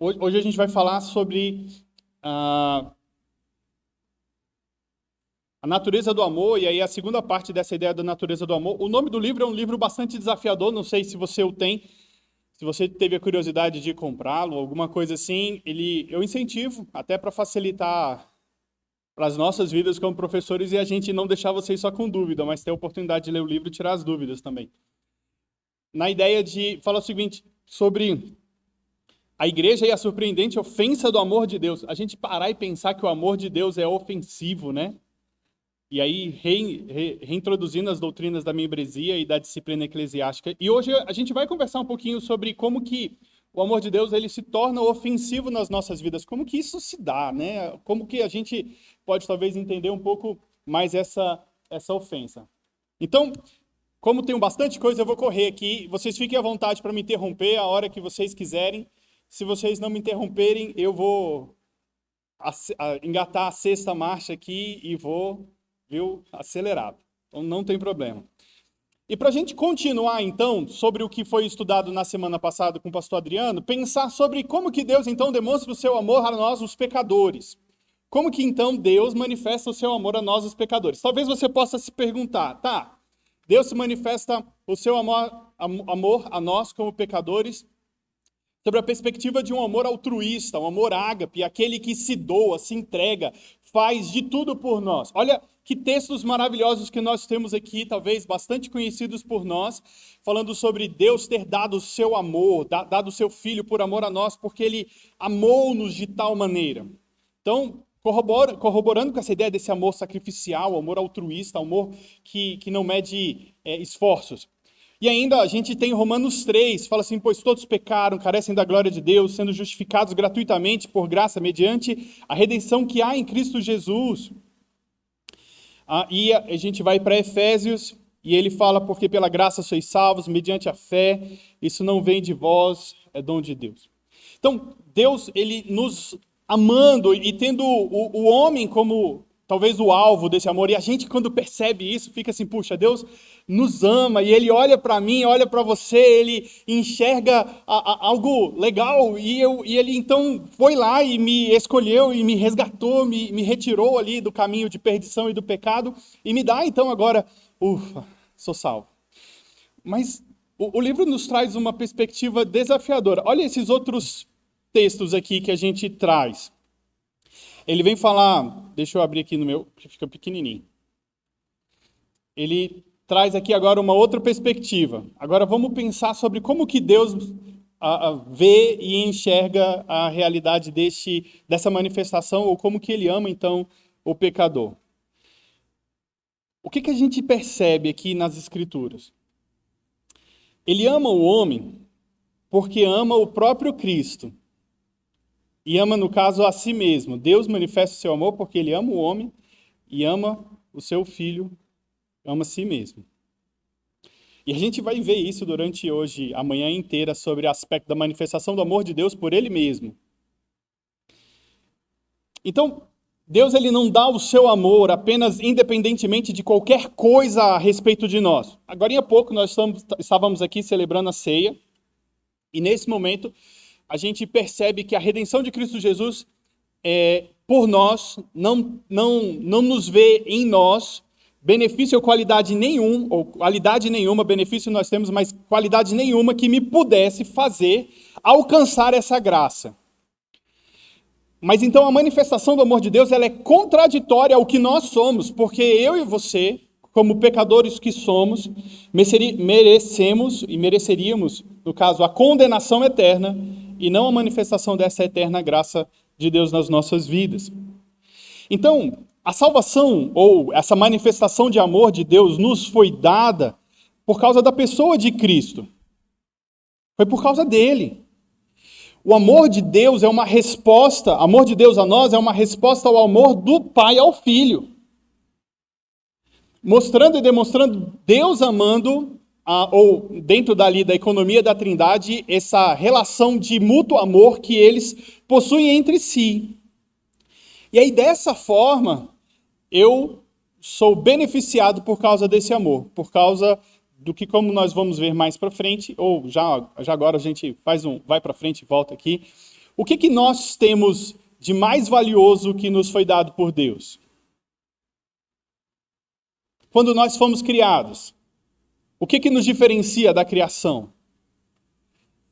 Hoje a gente vai falar sobre a natureza do amor, e aí a segunda parte dessa ideia da natureza do amor. O nome do livro é um livro bastante desafiador, não sei se você o tem, se você teve a curiosidade de comprá-lo, alguma coisa assim, eu incentivo, até para facilitar para as nossas vidas como professores e a gente não deixar vocês só com dúvida, mas ter a oportunidade de ler o livro e tirar as dúvidas também. Na ideia de falar o seguinte, sobre a igreja e a surpreendente ofensa do amor de Deus. A gente parar e pensar que o amor de Deus é ofensivo, né? E aí, reintroduzindo as doutrinas da membresia e da disciplina eclesiástica. E hoje a gente vai conversar um pouquinho sobre como que o amor de Deus ele se torna ofensivo nas nossas vidas. Como que isso se dá, né? Como que a gente pode talvez entender um pouco mais essa ofensa. Então, como tenho bastante coisa, eu vou correr aqui. Vocês fiquem à vontade para me interromper a hora que vocês quiserem. Se vocês não me interromperem, eu vou engatar a sexta marcha aqui e vou, acelerado. Então não tem problema. E para a gente continuar, então, sobre o que foi estudado na semana passada com o pastor Adriano, pensar sobre como que Deus, então, demonstra o seu amor a nós, os pecadores. Como que, então, Deus manifesta o seu amor a nós, os pecadores? Talvez você possa se perguntar, tá, Deus se manifesta o seu amor a nós como pecadores sobre a perspectiva de um amor altruísta, um amor ágape, aquele que se doa, se entrega, faz de tudo por nós. Olha que textos maravilhosos que nós temos aqui, talvez bastante conhecidos por nós, falando sobre Deus ter dado o seu amor, dado o seu Filho por amor a nós, porque Ele amou-nos de tal maneira. Então, corroborando com essa ideia desse amor sacrificial, amor altruísta, amor que não mede esforços. E ainda a gente tem Romanos 3, fala assim, pois todos pecaram, carecem da glória de Deus, sendo justificados gratuitamente por graça, mediante a redenção que há em Cristo Jesus. E a gente vai para Efésios, e ele fala, porque pela graça sois salvos, mediante a fé, isso não vem de vós, é dom de Deus. Então, Deus, ele nos amando e tendo o homem como talvez o alvo desse amor, e a gente quando percebe isso, fica assim, puxa, Deus nos ama, e Ele olha para mim, olha para você, Ele enxerga algo legal, e Ele então foi lá e me escolheu, e me resgatou, me retirou ali do caminho de perdição e do pecado, e me dá então agora, ufa, sou salvo. Mas o livro nos traz uma perspectiva desafiadora. Olha esses outros textos aqui que a gente traz. Ele vem falar, deixa eu abrir aqui no meu, que fica pequenininho. Ele traz aqui agora uma outra perspectiva. Agora vamos pensar sobre como que Deus vê e enxerga a realidade dessa manifestação, ou como que Ele ama, então, o pecador. O que a gente percebe aqui nas Escrituras? Ele ama o homem porque ama o próprio Cristo. E ama, no caso, a si mesmo. Deus manifesta o seu amor porque Ele ama o homem e ama o seu Filho, ama a si mesmo. E a gente vai ver isso durante hoje, a manhã inteira, sobre o aspecto da manifestação do amor de Deus por Ele mesmo. Então, Deus ele não dá o seu amor apenas independentemente de qualquer coisa a respeito de nós. Agora, há pouco, nós estávamos aqui celebrando a ceia, e nesse momento a gente percebe que a redenção de Cristo Jesus, por nós, não nos vê em nós benefício ou qualidade nenhuma, benefício nós temos, mas qualidade nenhuma que me pudesse fazer alcançar essa graça. Mas então a manifestação do amor de Deus ela é contraditória ao que nós somos, porque eu e você, como pecadores que somos, merecemos e mereceríamos, no caso, a condenação eterna, e não a manifestação dessa eterna graça de Deus nas nossas vidas. Então, a salvação, ou essa manifestação de amor de Deus, nos foi dada por causa da pessoa de Cristo. Foi por causa dele. O amor de Deus é uma resposta, amor de Deus a nós é uma resposta ao amor do Pai ao Filho. Mostrando e demonstrando Deus amando, ou dentro dali da economia da Trindade, essa relação de mútuo amor que eles possuem entre si. E aí, dessa forma, eu sou beneficiado por causa desse amor, por causa do que, como nós vamos ver mais para frente, ou já agora a gente vai para frente e volta aqui, O que nós temos de mais valioso que nos foi dado por Deus? Quando nós fomos criados, o que nos diferencia da criação?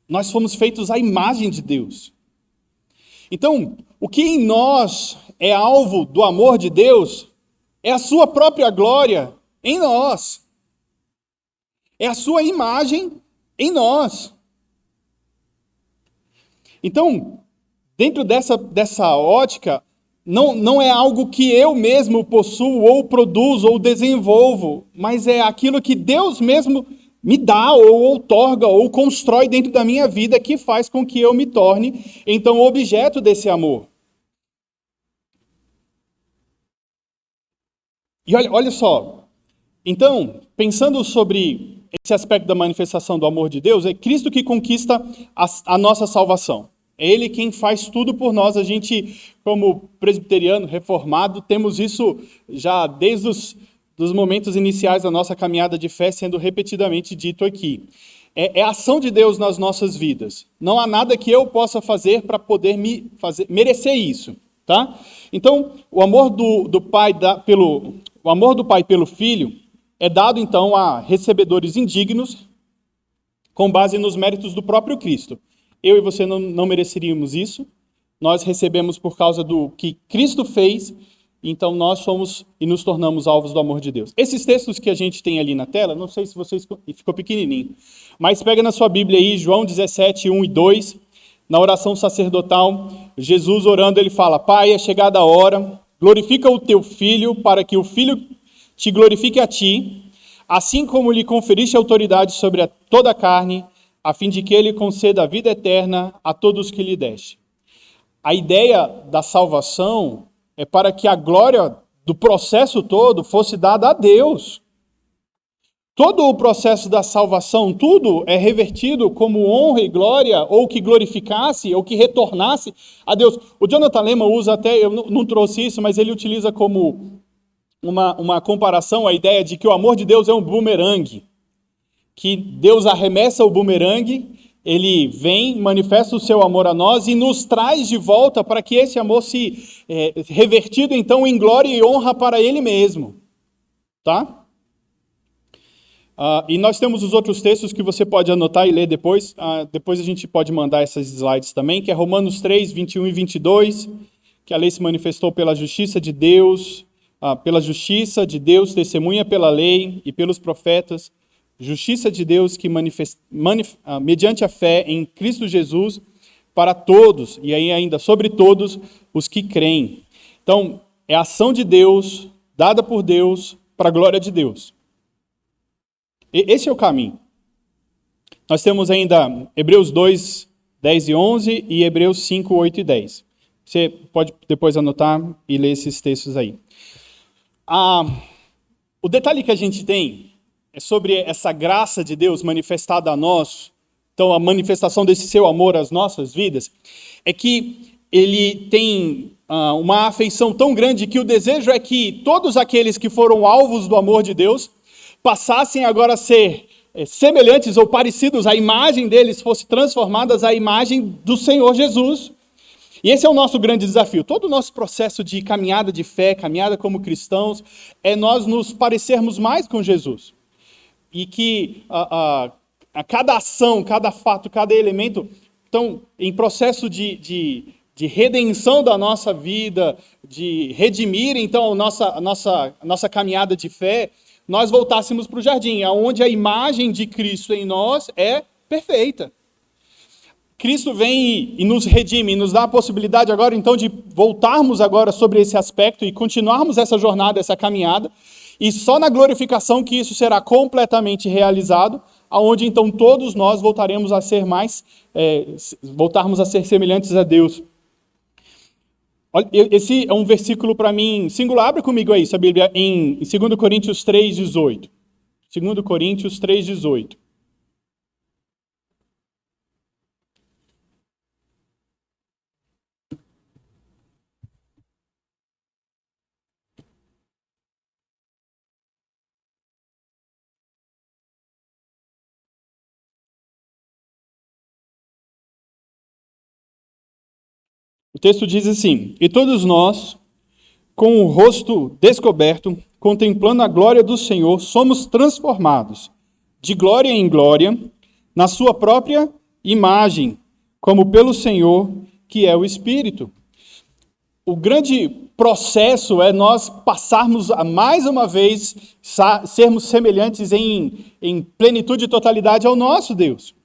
Nós fomos feitos à imagem de Deus. Então, o que em nós é alvo do amor de Deus é a sua própria glória em nós. É a sua imagem em nós. Então, dentro dessa ótica, não é algo que eu mesmo possuo, ou produzo, ou desenvolvo, mas é aquilo que Deus mesmo me dá, ou outorga, ou constrói dentro da minha vida, que faz com que eu me torne, então, objeto desse amor. E olha só, então, pensando sobre esse aspecto da manifestação do amor de Deus, é Cristo que conquista a nossa salvação. É Ele quem faz tudo por nós. A gente, como presbiteriano, reformado, temos isso já desde dos momentos iniciais da nossa caminhada de fé, sendo repetidamente dito aqui. É a ação de Deus nas nossas vidas. Não há nada que eu possa fazer para poder merecer isso. Tá? Então, o amor do Pai pelo Filho é dado, então, a recebedores indignos, com base nos méritos do próprio Cristo. Eu e você não mereceríamos isso. Nós recebemos por causa do que Cristo fez, então nós somos e nos tornamos alvos do amor de Deus. Esses textos que a gente tem ali na tela, não sei se vocês ficou pequenininho, mas pega na sua Bíblia aí, João 17, 1 e 2, na oração sacerdotal, Jesus orando, ele fala: Pai, é chegada a hora, glorifica o teu Filho, para que o Filho te glorifique a ti, assim como lhe conferiste autoridade sobre toda a carne, a fim de que ele conceda a vida eterna a todos que lhe deste. A ideia da salvação é para que a glória do processo todo fosse dada a Deus. Todo o processo da salvação, tudo é revertido como honra e glória, ou que glorificasse, ou que retornasse a Deus. O Jonathan Lehman usa até, eu não trouxe isso, mas ele utiliza como uma comparação, a ideia de que o amor de Deus é um bumerangue, que Deus arremessa o bumerangue, ele vem, manifesta o seu amor a nós e nos traz de volta para que esse amor se revertido então em glória e honra para ele mesmo. Tá? E nós temos os outros textos que você pode anotar e ler depois. Depois a gente pode mandar essas slides também, que é Romanos 3, 21 e 22, que a lei se manifestou pela justiça de Deus, testemunha pela lei e pelos profetas, justiça de Deus que mediante a fé em Cristo Jesus, para todos, e aí ainda sobre todos os que creem. Então, é a ação de Deus, dada por Deus, para a glória de Deus. Esse é o caminho. Nós temos ainda Hebreus 2, 10 e 11 e Hebreus 5, 8 e 10. Você pode depois anotar e ler esses textos aí. O detalhe que a gente tem é sobre essa graça de Deus manifestada a nós, então a manifestação desse seu amor às nossas vidas, é que ele tem uma afeição tão grande que o desejo é que todos aqueles que foram alvos do amor de Deus passassem agora a ser semelhantes ou parecidos, a imagem deles fosse transformada à imagem do Senhor Jesus. E esse é o nosso grande desafio. Todo o nosso processo de caminhada de fé, caminhada como cristãos, é nós nos parecermos mais com Jesus. E que a cada ação, cada fato, cada elemento, estão em processo de redenção da nossa vida, de redimir, então, a nossa caminhada de fé, nós voltássemos para o jardim, onde a imagem de Cristo em nós é perfeita. Cristo vem e nos redime, e nos dá a possibilidade agora, então, de voltarmos agora sobre esse aspecto e continuarmos essa jornada, essa caminhada, e só na glorificação que isso será completamente realizado, aonde, então, todos nós voltaremos a ser voltarmos a ser semelhantes a Deus. Olha, esse é um versículo para mim singular. Abre comigo aí, sua Bíblia, em 2 Coríntios 3,18. 2 Coríntios 3,18. O texto diz assim: E todos nós, com o rosto descoberto, contemplando a glória do Senhor, somos transformados de glória em glória, na sua própria imagem, como pelo Senhor, que é o Espírito. O grande processo é nós passarmos mais uma vez, sermos semelhantes em plenitude e totalidade ao nosso Deus.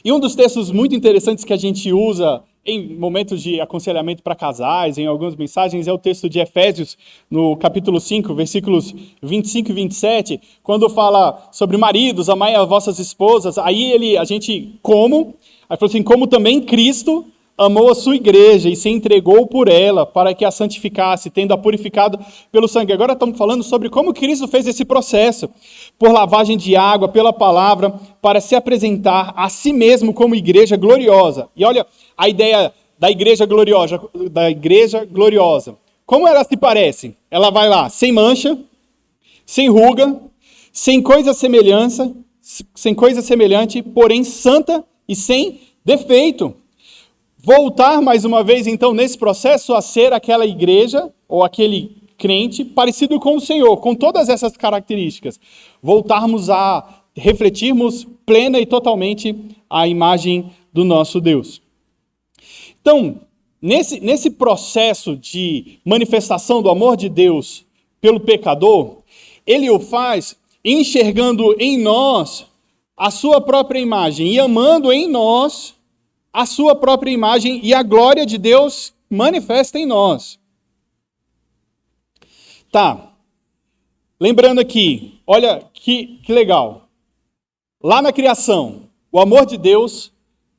E um dos textos muito interessantes que a gente usa em momentos de aconselhamento para casais, em algumas mensagens, é o texto de Efésios, no capítulo 5, versículos 25 e 27, quando fala sobre maridos, amai as vossas esposas. Aí aí falou assim, como também Cristo amou a sua igreja e se entregou por ela para que a santificasse, tendo-a purificado pelo sangue. Agora estamos falando sobre como Cristo fez esse processo, por lavagem de água, pela palavra, para se apresentar a si mesmo como igreja gloriosa. E olha a ideia da igreja gloriosa. Como ela se parece? Ela vai lá sem mancha, sem ruga, sem coisa semelhante, porém santa e sem defeito. Voltar mais uma vez, então, nesse processo a ser aquela igreja ou aquele crente parecido com o Senhor, com todas essas características. Voltarmos a refletirmos plena e totalmente a imagem do nosso Deus. Então, nesse processo de manifestação do amor de Deus pelo pecador, ele o faz enxergando em nós a sua própria imagem e amando em nós a sua própria imagem e a glória de Deus manifesta em nós. Tá. Lembrando aqui, olha que legal. Lá na criação, o amor de Deus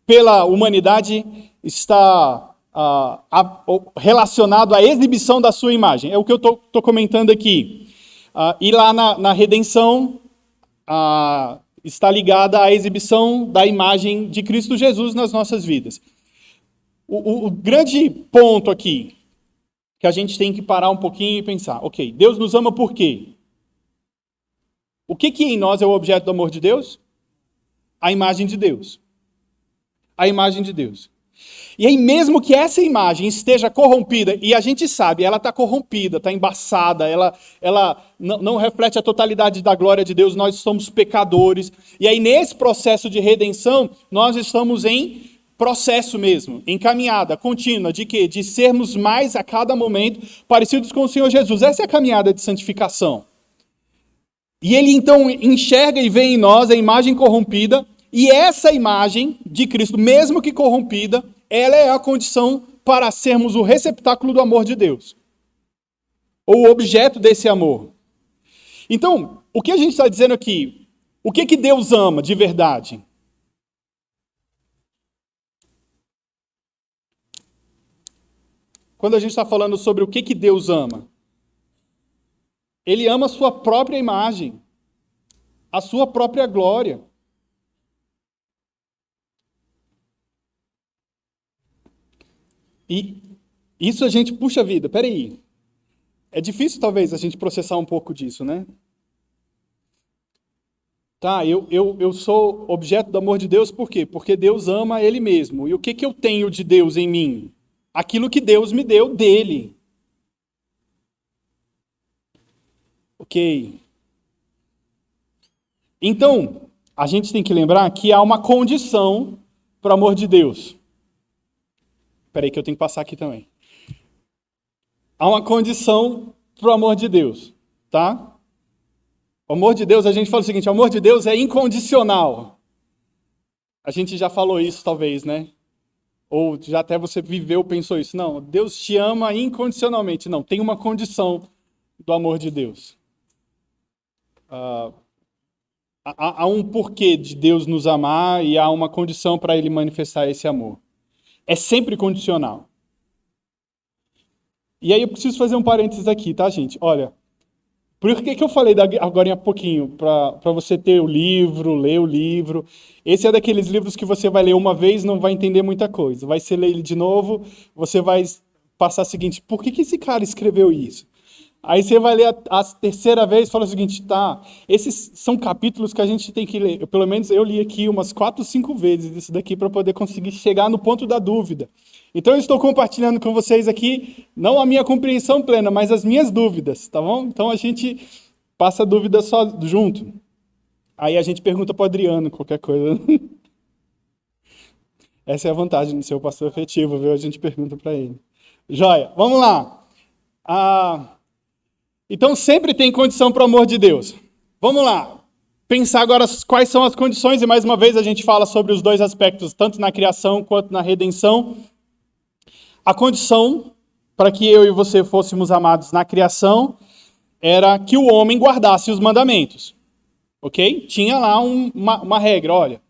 pela humanidade está relacionado à exibição da sua imagem. É o que eu estou comentando aqui. E lá na redenção, está ligada à exibição da imagem de Cristo Jesus nas nossas vidas. O grande ponto aqui, que a gente tem que parar um pouquinho e pensar, ok, Deus nos ama por quê? O que em nós é o objeto do amor de Deus? A imagem de Deus. A imagem de Deus. E aí, mesmo que essa imagem esteja corrompida, e a gente sabe, ela está corrompida, está embaçada, ela não reflete a totalidade da glória de Deus, nós somos pecadores. E aí, nesse processo de redenção, nós estamos em processo mesmo, em caminhada contínua, de quê? De sermos mais a cada momento parecidos com o Senhor Jesus. Essa é a caminhada de santificação. E ele então enxerga e vê em nós a imagem corrompida, e essa imagem de Cristo, mesmo que corrompida, ela é a condição para sermos o receptáculo do amor de Deus. Ou o objeto desse amor. Então, o que a gente está dizendo aqui? O que Deus ama de verdade? Quando a gente está falando sobre o que Deus ama, Ele ama a sua própria imagem, a sua própria glória. E isso a gente, puxa vida, peraí. É difícil talvez a gente processar um pouco disso, né? Tá, eu sou objeto do amor de Deus por quê? Porque Deus ama Ele mesmo. E o que eu tenho de Deus em mim? Aquilo que Deus me deu dele. Ok. Então, a gente tem que lembrar que há uma condição para o amor de Deus. Espera aí que eu tenho que passar aqui também. Há uma condição para o amor de Deus, tá? O amor de Deus, a gente fala o seguinte, o amor de Deus é incondicional. A gente já falou isso talvez, né? Ou já até você viveu, pensou isso. Não, Deus te ama incondicionalmente. Não, tem uma condição do amor de Deus. Há um porquê de Deus nos amar e há uma condição para Ele manifestar esse amor. É sempre condicional. E aí eu preciso fazer um parênteses aqui, tá, gente? Olha, por que eu falei agora há pouquinho? Para você ter o livro, ler o livro. Esse é daqueles livros que você vai ler uma vez e não vai entender muita coisa. Vai ser ler ele de novo, você vai passar o seguinte, por que esse cara escreveu isso? Aí você vai ler a terceira vez e fala o seguinte, tá, esses são capítulos que a gente tem que ler. Pelo menos eu li aqui umas 4, 5 vezes isso daqui para poder conseguir chegar no ponto da dúvida. Então eu estou compartilhando com vocês aqui, não a minha compreensão plena, mas as minhas dúvidas, tá bom? Então a gente passa a dúvida só junto. Aí a gente pergunta para o Adriano qualquer coisa. Essa é a vantagem de ser o pastor efetivo, viu? A gente pergunta para ele. Joia, vamos lá. Então sempre tem condição para o amor de Deus. Vamos lá. Pensar agora quais são as condições, e mais uma vez a gente fala sobre os dois aspectos, tanto na criação quanto na redenção. A condição para que eu e você fôssemos amados na criação era que o homem guardasse os mandamentos. Ok? Tinha lá uma regra, olha,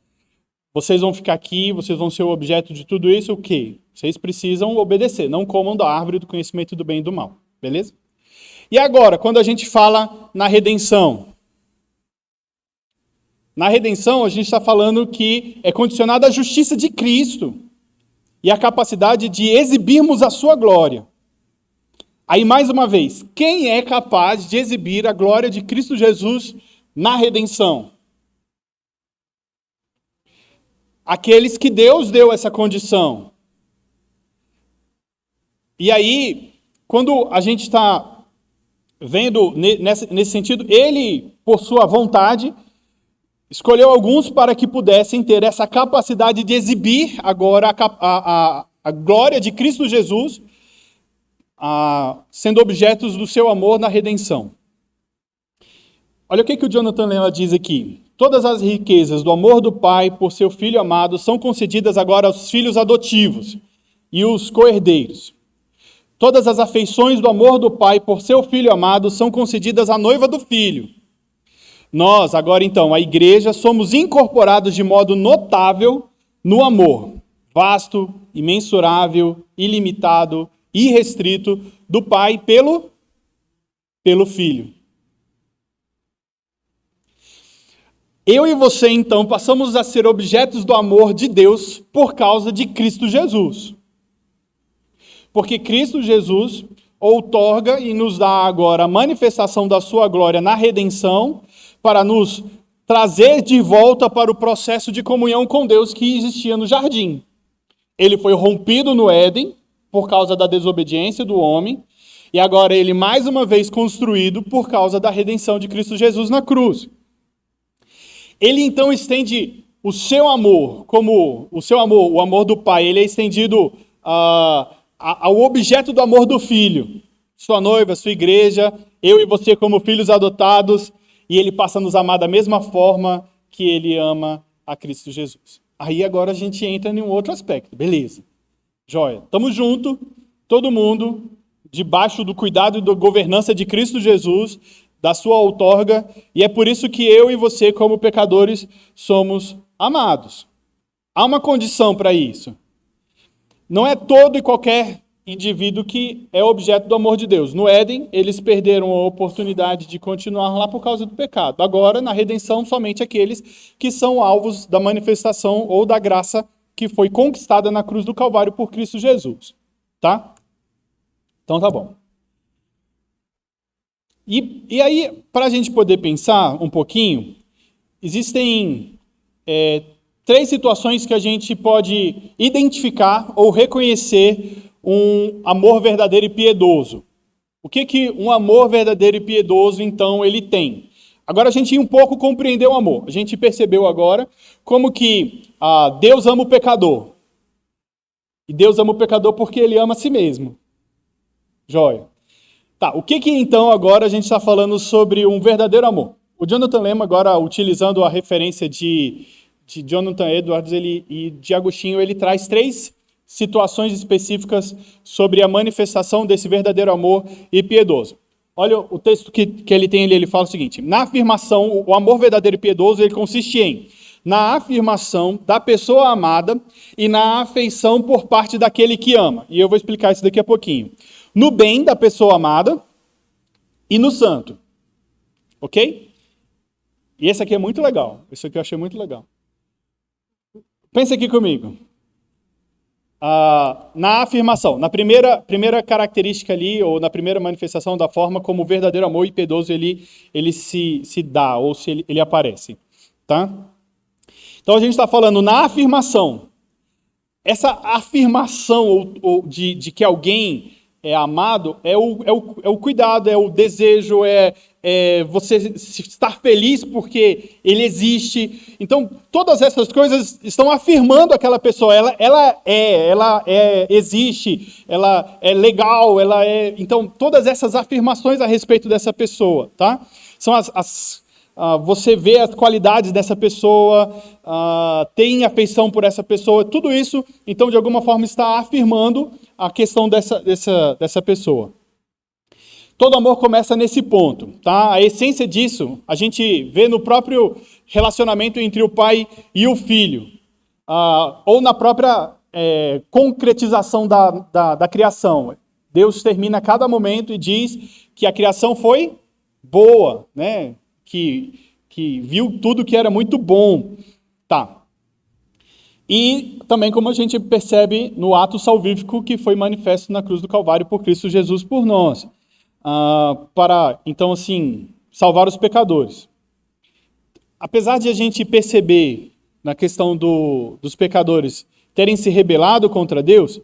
vocês vão ficar aqui, vocês vão ser o objeto de tudo isso, o quê? Vocês precisam obedecer, não comam da árvore do conhecimento do bem e do mal, beleza? E agora, quando a gente fala na redenção a gente está falando que é condicionada à justiça de Cristo e a capacidade de exibirmos a sua glória. Aí, mais uma vez, quem é capaz de exibir a glória de Cristo Jesus na redenção? Aqueles que Deus deu essa condição. E aí, quando a gente está vendo nesse sentido, ele, por sua vontade, escolheu alguns para que pudessem ter essa capacidade de exibir agora a glória de Cristo Jesus, sendo objetos do seu amor na redenção. Olha o que o Jonathan Lema diz aqui. Todas as riquezas do amor do Pai por seu Filho amado são concedidas agora aos filhos adotivos e os co-herdeiros. Todas as afeições do amor do Pai por seu Filho amado são concedidas à noiva do Filho. Nós, agora então, a igreja, somos incorporados de modo notável no amor, vasto, imensurável, ilimitado, irrestrito, do Pai pelo Filho. Eu e você, então, passamos a ser objetos do amor de Deus por causa de Cristo Jesus. Porque Cristo Jesus outorga e nos dá agora a manifestação da sua glória na redenção para nos trazer de volta para o processo de comunhão com Deus que existia no jardim. Ele foi rompido no Éden por causa da desobediência do homem e agora ele mais uma vez construído por causa da redenção de Cristo Jesus na cruz. Ele então estende o seu amor, como o amor do Pai, ele é estendido ao objeto do amor do Filho. Sua noiva, sua igreja, eu e você como filhos adotados, e ele passa a nos amar da mesma forma que ele ama a Cristo Jesus. Aí agora a gente entra em um outro aspecto, beleza. Joia, estamos juntos, todo mundo, debaixo do cuidado e da governança de Cristo Jesus, da sua outorga, e é por isso que eu e você, como pecadores, somos amados. Há uma condição para isso. Não é todo e qualquer indivíduo que é objeto do amor de Deus. No Éden, eles perderam a oportunidade de continuar lá por causa do pecado. Agora, na redenção, somente aqueles que são alvos da manifestação ou da graça que foi conquistada na cruz do Calvário por Cristo Jesus. Tá? Então tá bom. E aí, para a gente poder pensar um pouquinho, existem 3 situações que a gente pode identificar ou reconhecer um amor verdadeiro e piedoso. O que um amor verdadeiro e piedoso, então, ele tem? Agora a gente um pouco compreendeu o amor. A gente percebeu agora como que Deus ama o pecador. E Deus ama o pecador porque ele ama a si mesmo. Joia. Tá, o que então agora a gente está falando sobre um verdadeiro amor? O Jonathan Lema, agora utilizando a referência de Jonathan Edwards e de Agostinho, ele traz 3 situações específicas sobre a manifestação desse verdadeiro amor e piedoso. Olha o texto que ele tem ali, ele fala o seguinte: na afirmação, o amor verdadeiro e piedoso, ele consiste na afirmação da pessoa amada e na afeição por parte daquele que ama. E eu vou explicar isso daqui a pouquinho. No bem da pessoa amada e no santo. Ok? E esse aqui é muito legal. Esse aqui eu achei muito legal. Pensa aqui comigo. na afirmação, na primeira característica ali, ou na primeira manifestação da forma como o verdadeiro amor impiedoso ele se dá, ou se ele aparece. Tá? Então a gente está falando na afirmação. Essa afirmação de que alguém é amado é o cuidado, é o desejo, é você estar feliz porque ele existe. Então, todas essas coisas estão afirmando aquela pessoa. Ela existe, ela é legal, ela é... Então, todas essas afirmações a respeito dessa pessoa, tá? São você vê as qualidades dessa pessoa, tem afeição por essa pessoa, tudo isso, então, de alguma forma, está afirmando a questão dessa pessoa. Todo amor começa nesse ponto, tá? A essência disso, a gente vê no próprio relacionamento entre o pai e o filho, ou na própria concretização da criação. Deus termina cada momento e diz que a criação foi boa, né? Que viu tudo que era muito bom. Tá. E também como a gente percebe no ato salvífico que foi manifesto na cruz do Calvário por Cristo Jesus por nós. Para, então, assim, salvar os pecadores. Apesar de a gente perceber na questão dos pecadores terem se rebelado contra Deus,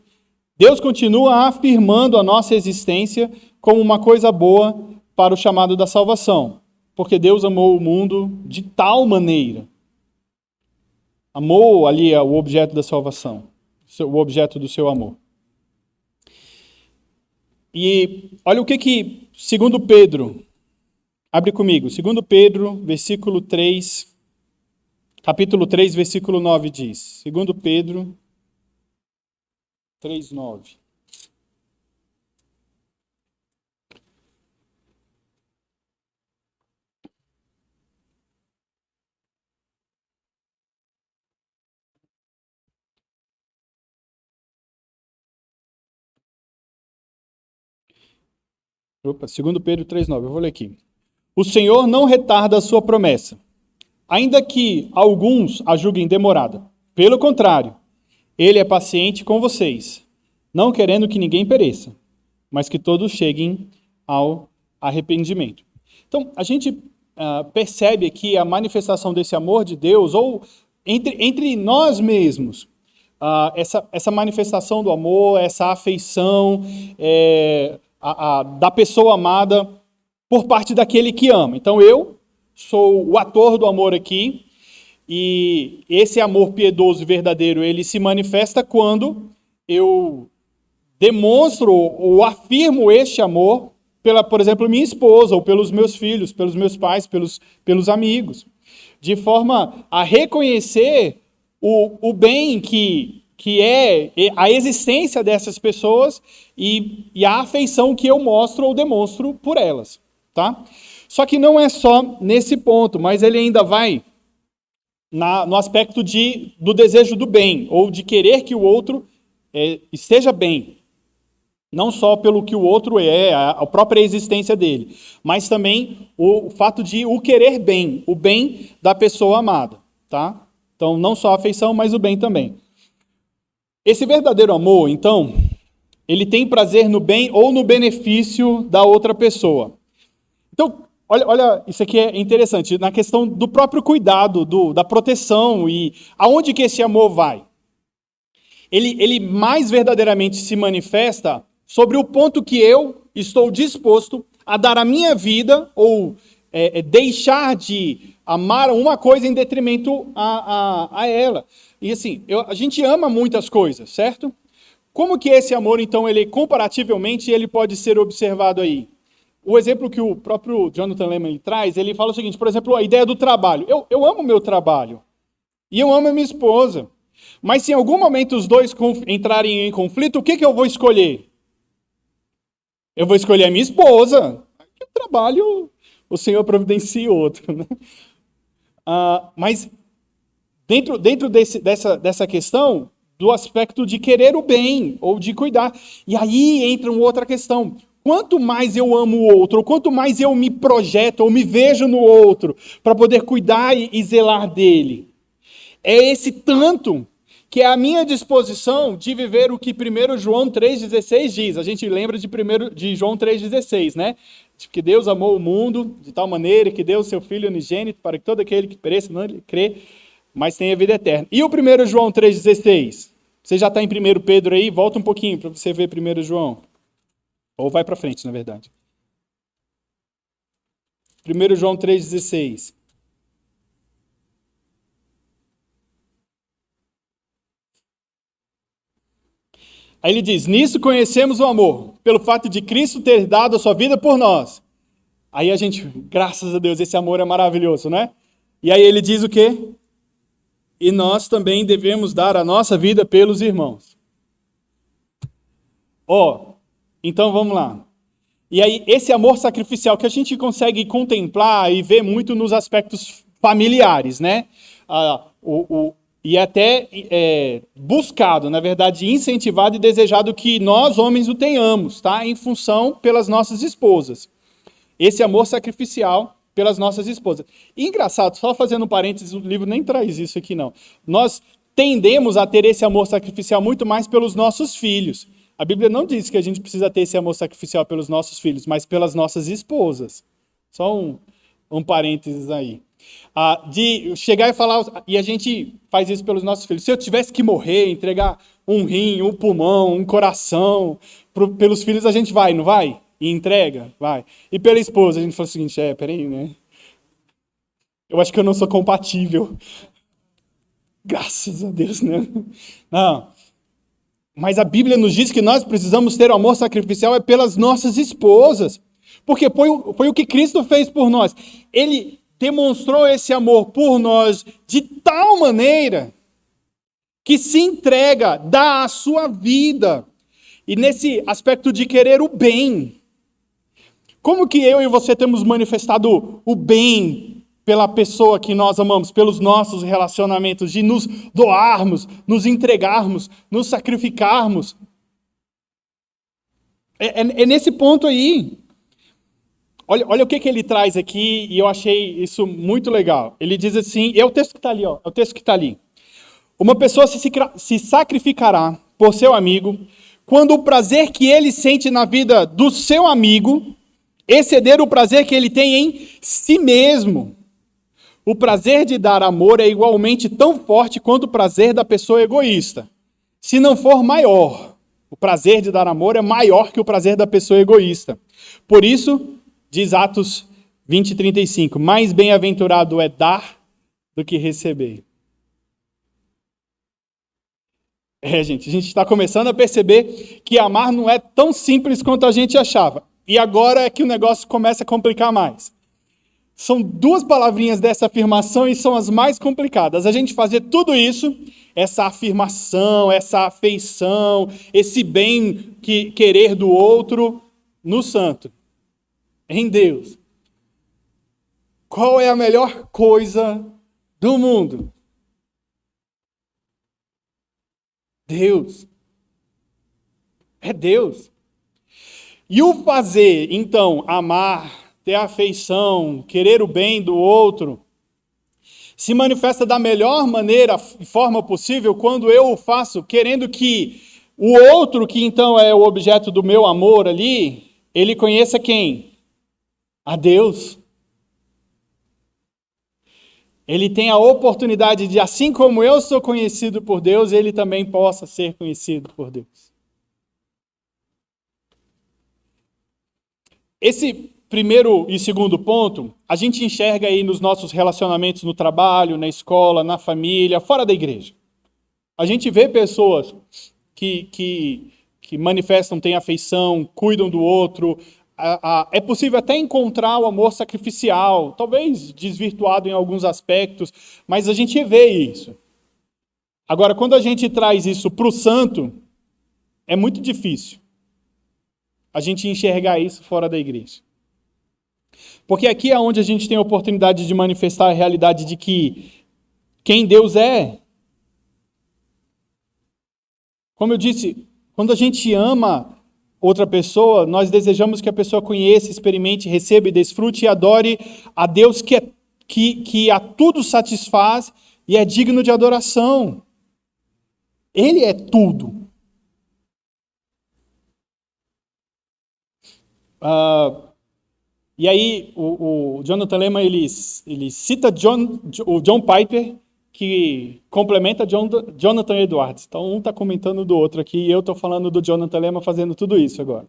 Deus continua afirmando a nossa existência como uma coisa boa para o chamado da salvação. Porque Deus amou o mundo de tal maneira. Amou ali o objeto da salvação, o objeto do seu amor. E olha o que 2 Pedro, abre comigo, 2 Pedro, versículo 3, capítulo 3, versículo 9 diz. 2 Pedro 3, 9. Opa, 2 Pedro 3,9, eu vou ler aqui. O Senhor não retarda a sua promessa, ainda que alguns a julguem demorada. Pelo contrário, Ele é paciente com vocês, não querendo que ninguém pereça, mas que todos cheguem ao arrependimento. Então, a gente percebe aqui a manifestação desse amor de Deus, ou entre nós mesmos, essa manifestação do amor, essa afeição, da pessoa amada por parte daquele que ama. Então eu sou o ator do amor aqui, e esse amor piedoso e verdadeiro, ele se manifesta quando eu demonstro ou afirmo este amor pela, por exemplo, minha esposa, ou pelos meus filhos, pelos meus pais, pelos amigos, de forma a reconhecer o bem que é a existência dessas pessoas e a afeição que eu mostro ou demonstro por elas, tá? Só que não é só nesse ponto, mas ele ainda vai no aspecto do desejo do bem, ou de querer que o outro esteja bem. Não só pelo que o outro a própria existência dele, mas também o fato de o querer bem, o bem da pessoa amada, tá? Então, não só a afeição, mas o bem também. Esse verdadeiro amor, então, ele tem prazer no bem ou no benefício da outra pessoa. Então, olha, isso aqui é interessante, na questão do próprio cuidado, da proteção, e aonde que esse amor vai? Ele mais verdadeiramente se manifesta sobre o ponto que eu estou disposto a dar a minha vida, ou deixar de amar uma coisa em detrimento a ela. E assim, a gente ama muitas coisas, certo? Como que esse amor, então, ele comparativamente, ele pode ser observado aí? O exemplo que o próprio Jonathan Leeman traz, ele fala o seguinte, por exemplo, a ideia do trabalho. Eu amo o meu trabalho, e eu amo a minha esposa, mas se em algum momento os dois entrarem em conflito, o que eu vou escolher? Eu vou escolher a minha esposa. O trabalho, o Senhor providencia outro, né? Mas dentro dessa questão, do aspecto de querer o bem, ou de cuidar. E aí entra uma outra questão. Quanto mais eu amo o outro, ou quanto mais eu me projeto, ou me vejo no outro, para poder cuidar e zelar dele, é esse tanto que é a minha disposição de viver o que 1 João 3,16 diz. A gente lembra de João 3,16, né? Que Deus amou o mundo de tal maneira que deu o seu Filho unigênito para que todo aquele que pereça não lhe crê, mas tenha vida eterna. E o 1 João 3,16? Você já está em 1 Pedro aí? Volta um pouquinho para você ver 1 João. Ou vai para frente, na verdade. 1 João 3,16. Aí ele diz, nisso conhecemos o amor, pelo fato de Cristo ter dado a sua vida por nós. Aí a gente, graças a Deus, esse amor é maravilhoso, né? E aí ele diz o quê? E nós também devemos dar a nossa vida pelos irmãos. Então vamos lá. E aí esse amor sacrificial que a gente consegue contemplar e ver muito nos aspectos familiares, né? E até buscado, na verdade, incentivado e desejado que nós, homens, o tenhamos, tá? Em função pelas nossas esposas. Esse amor sacrificial pelas nossas esposas. E engraçado, só fazendo um parênteses, o livro nem traz isso aqui, não. Nós tendemos a ter esse amor sacrificial muito mais pelos nossos filhos. A Bíblia não diz que a gente precisa ter esse amor sacrificial pelos nossos filhos, mas pelas nossas esposas. Só um parênteses aí. De chegar e falar, e a gente faz isso pelos nossos filhos. Se eu tivesse que morrer, entregar um rim, um pulmão, um coração, pelos filhos a gente vai, não vai? E entrega, vai. E pela esposa a gente fala o seguinte, peraí, né? Eu acho que eu não sou compatível. Graças a Deus, né? Não. Mas a Bíblia nos diz que nós precisamos ter o amor sacrificial pelas nossas esposas. Porque foi o que Cristo fez por nós. Ele demonstrou esse amor por nós de tal maneira que se entrega, dá a sua vida. E nesse aspecto de querer o bem. Como que eu e você temos manifestado o bem pela pessoa que nós amamos, pelos nossos relacionamentos, de nos doarmos, nos entregarmos, nos sacrificarmos? É nesse ponto aí. Olha o que ele traz aqui, e eu achei isso muito legal. Ele diz assim, é o texto que está ali, ó, é o texto que está ali. Uma pessoa se sacrificará por seu amigo quando o prazer que ele sente na vida do seu amigo exceder o prazer que ele tem em si mesmo. O prazer de dar amor é igualmente tão forte quanto o prazer da pessoa egoísta. Se não for maior, o prazer de dar amor é maior que o prazer da pessoa egoísta. Por isso, diz Atos 20:35, mais bem-aventurado é dar do que receber. Gente, a gente está começando a perceber que amar não é tão simples quanto a gente achava. E agora é que o negócio começa a complicar mais. São duas palavrinhas dessa afirmação e são as mais complicadas. A gente fazer tudo isso, essa afirmação, essa afeição, esse bem querer do outro no santo, em Deus. Qual é a melhor coisa do mundo? Deus. É Deus. E o fazer, então, amar, ter afeição, querer o bem do outro, se manifesta da melhor maneira e forma possível quando eu o faço querendo que o outro, que então é o objeto do meu amor ali, ele conheça quem? A Deus. Ele tem a oportunidade de, assim como eu sou conhecido por Deus, ele também possa ser conhecido por Deus. Esse primeiro e segundo ponto, a gente enxerga aí nos nossos relacionamentos no trabalho, na escola, na família, fora da igreja. A gente vê pessoas que manifestam, têm afeição, cuidam do outro. É possível até encontrar o amor sacrificial, talvez desvirtuado em alguns aspectos, mas a gente vê isso. Agora, quando a gente traz isso para o santo, é muito difícil a gente enxergar isso fora da igreja. Porque aqui é onde a gente tem a oportunidade de manifestar a realidade de que quem Deus é. Como eu disse, quando a gente ama outra pessoa, nós desejamos que a pessoa conheça, experimente, receba e desfrute e adore a Deus que a tudo satisfaz e é digno de adoração. Ele é tudo. E aí, o Jonathan Leeman, ele cita o John Piper, que complementa Jonathan Edwards. Então, um está comentando do outro aqui, e eu estou falando do Jonathan Leeman fazendo tudo isso agora.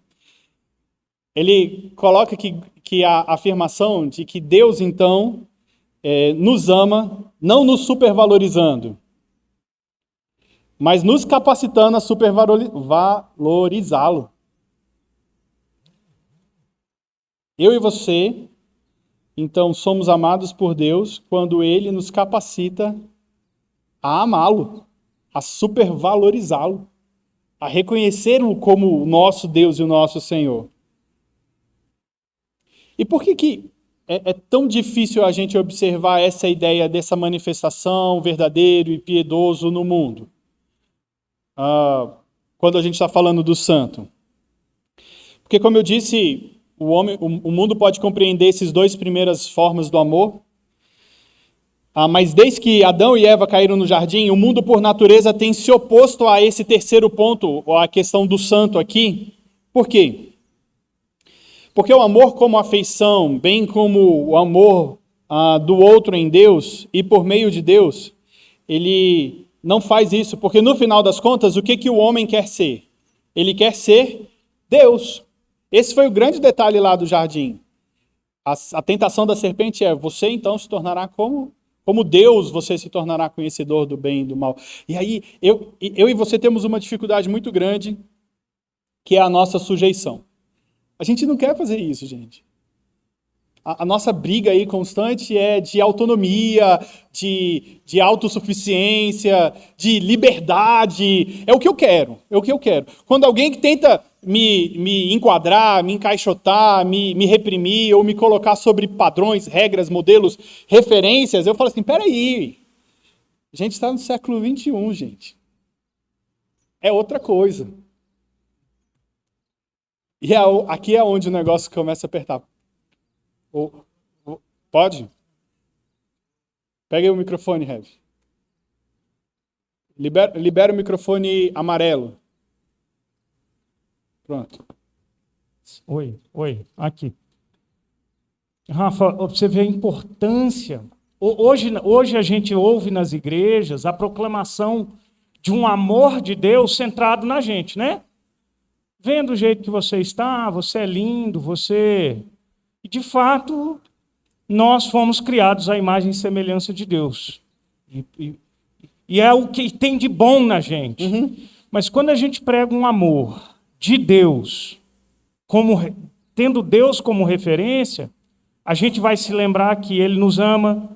Ele coloca que a afirmação de que Deus, então, nos ama, não nos supervalorizando, mas nos capacitando a supervalorizá-lo. Eu e você, então, somos amados por Deus quando Ele nos capacita a amá-lo, a supervalorizá-lo, a reconhecê-lo como o nosso Deus e o nosso Senhor. E por que é tão difícil a gente observar essa ideia dessa manifestação verdadeiro e piedoso no mundo? Quando a gente está falando do santo. Porque, como eu disse, o mundo pode compreender essas duas primeiras formas do amor, mas desde que Adão e Eva caíram no jardim, o mundo por natureza tem se oposto a esse terceiro ponto, a questão do santo aqui. Por quê? Porque o amor como afeição, bem como o amor do outro em Deus e por meio de Deus, ele não faz isso, porque no final das contas, o que o homem quer ser? Ele quer ser Deus. Esse foi o grande detalhe lá do jardim. A tentação da serpente é, você então se tornará como Deus, você se tornará conhecedor do bem e do mal. E aí, eu e você temos uma dificuldade muito grande, que é a nossa sujeição. A gente não quer fazer isso, gente. A nossa briga aí constante é de autonomia, de autossuficiência, de liberdade. É o que eu quero, é o que eu quero. Quando alguém que tenta me enquadrar, me encaixotar, me reprimir ou me colocar sobre padrões, regras, modelos, referências, eu falo assim, peraí, a gente está no século XXI, gente. É outra coisa. E aqui é onde o negócio começa a apertar. Pode? Pega aí o microfone, Rev. Libera o microfone amarelo. Pronto. Oi, aqui. Rafa, você vê a importância. Hoje a gente ouve nas igrejas a proclamação de um amor de Deus centrado na gente, né? Vendo o jeito que você está, você é lindo, você... E, de fato, nós fomos criados à imagem e semelhança de Deus. E é o que tem de bom na gente. Uhum. Mas quando a gente prega um amor de Deus, tendo Deus como referência, a gente vai se lembrar que Ele nos ama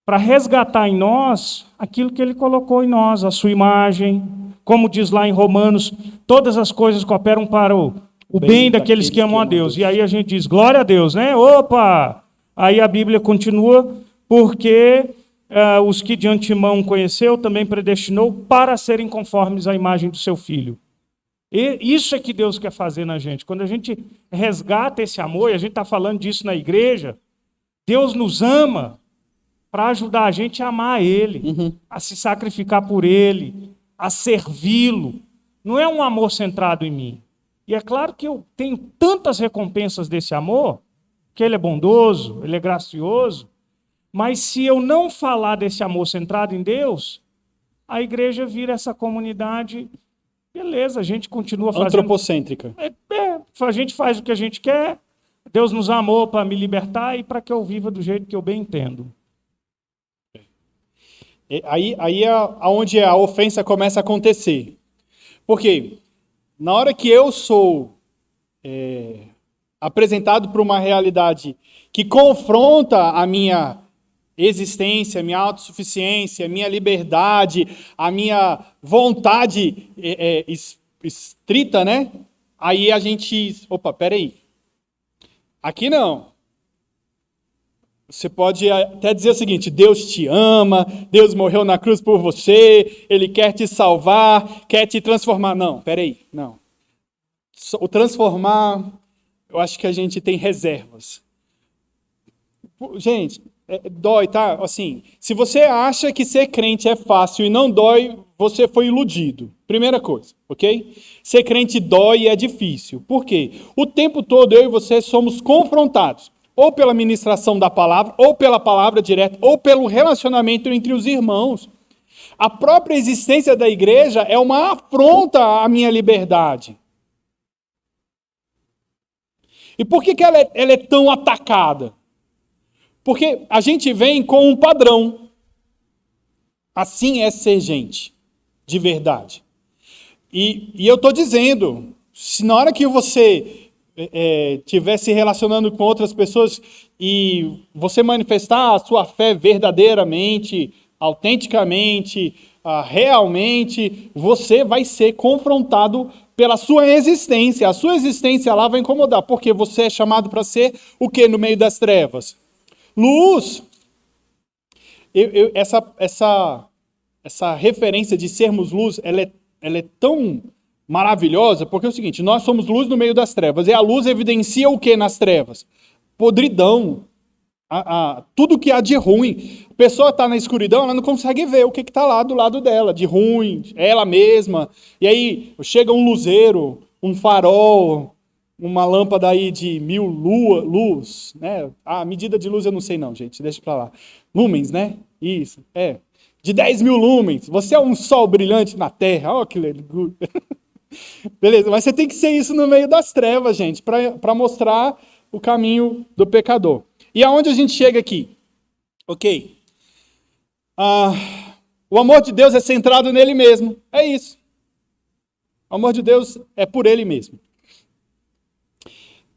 para resgatar em nós aquilo que Ele colocou em nós, a sua imagem. Como diz lá em Romanos, todas as coisas cooperam para o bem daqueles que amam a Deus. E aí a gente diz, glória a Deus, né? Opa! Aí a Bíblia continua, porque os que de antemão conheceu, também predestinou para serem conformes à imagem do seu Filho. E isso é que Deus quer fazer na gente. Quando a gente resgata esse amor, e a gente está falando disso na igreja, Deus nos ama para ajudar a gente a amar Ele, a se sacrificar por Ele, a servi-lo. Não é um amor centrado em mim. E é claro que eu tenho tantas recompensas desse amor, que ele é bondoso, ele é gracioso, mas se eu não falar desse amor centrado em Deus, a igreja vira essa comunidade, beleza, a gente continua fazendo... Antropocêntrica. A gente faz o que a gente quer, Deus nos amou para me libertar e para que eu viva do jeito que eu bem entendo. Aí é onde a ofensa começa a acontecer. Por quê? Na hora que eu sou apresentado por uma realidade que confronta a minha existência, a minha autossuficiência, a minha liberdade, a minha vontade estrita, né? Aí a gente... Opa, peraí. Aqui não. Você pode até dizer o seguinte, Deus te ama, Deus morreu na cruz por você, Ele quer te salvar, quer te transformar. Não, peraí, não. O transformar, eu acho que a gente tem reservas. Gente, dói, tá? Assim, se você acha que ser crente é fácil e não dói, você foi iludido. Primeira coisa, ok? Ser crente dói e é difícil. Por quê? O tempo todo eu e você somos confrontados. Ou pela ministração da palavra, ou pela palavra direta, ou pelo relacionamento entre os irmãos. A própria existência da igreja é uma afronta à minha liberdade. E por que ela é tão atacada? Porque a gente vem com um padrão. Assim é ser gente, de verdade. E eu estou dizendo, se na hora que você estiver se relacionando com outras pessoas e você manifestar a sua fé verdadeiramente, autenticamente, realmente, você vai ser confrontado pela sua existência. A sua existência lá vai incomodar, porque você é chamado para ser o quê no meio das trevas? Luz. Essa referência de sermos luz, ela é tão maravilhosa, porque é o seguinte, nós somos luz no meio das trevas, e a luz evidencia o que nas trevas? Podridão, tudo que há de ruim. A pessoa está na escuridão, ela não consegue ver o que está lá do lado dela, de ruim, ela mesma. E aí chega um luzeiro, um farol, uma lâmpada aí de 1000 luz, né? A medida de luz eu não sei não, gente, deixa pra lá. Lumens, né? Isso, de 10.000 lumens. Você é um sol brilhante na terra, ó que legal. Beleza, mas você tem que ser isso no meio das trevas, gente, para mostrar o caminho do pecador. E aonde a gente chega aqui? Ok. O amor de Deus é centrado nele mesmo. É isso. O amor de Deus é por ele mesmo.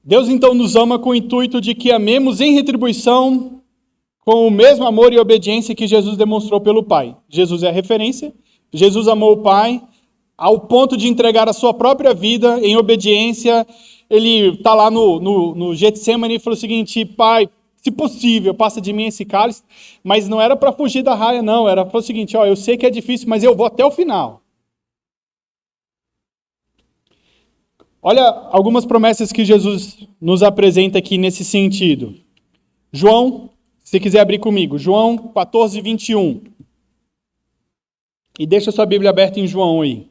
Deus então nos ama com o intuito de que amemos em retribuição com o mesmo amor e obediência que Jesus demonstrou pelo Pai. Jesus é a referência. Jesus amou o Pai ao ponto de entregar a sua própria vida em obediência. Ele está lá no Getsemane e falou o seguinte: Pai, se possível, passa de mim esse cálice. Mas não era para fugir da raia, não. Era para o seguinte: eu sei que é difícil, mas eu vou até o final. Olha algumas promessas que Jesus nos apresenta aqui nesse sentido. João, se quiser abrir comigo, João 14, 21. E deixa sua Bíblia aberta em João aí.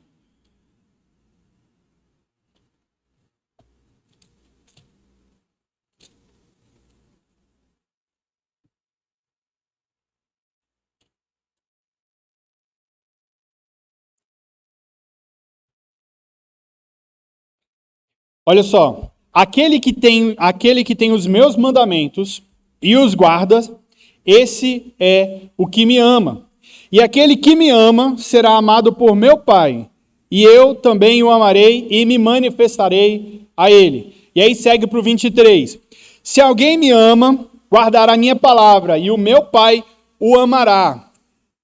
Olha só, aquele que tem os meus mandamentos e os guarda, esse é o que me ama. E aquele que me ama será amado por meu Pai, e eu também o amarei e me manifestarei a ele. E aí segue para o 23. Se alguém me ama, guardará a minha palavra, e o meu Pai o amará.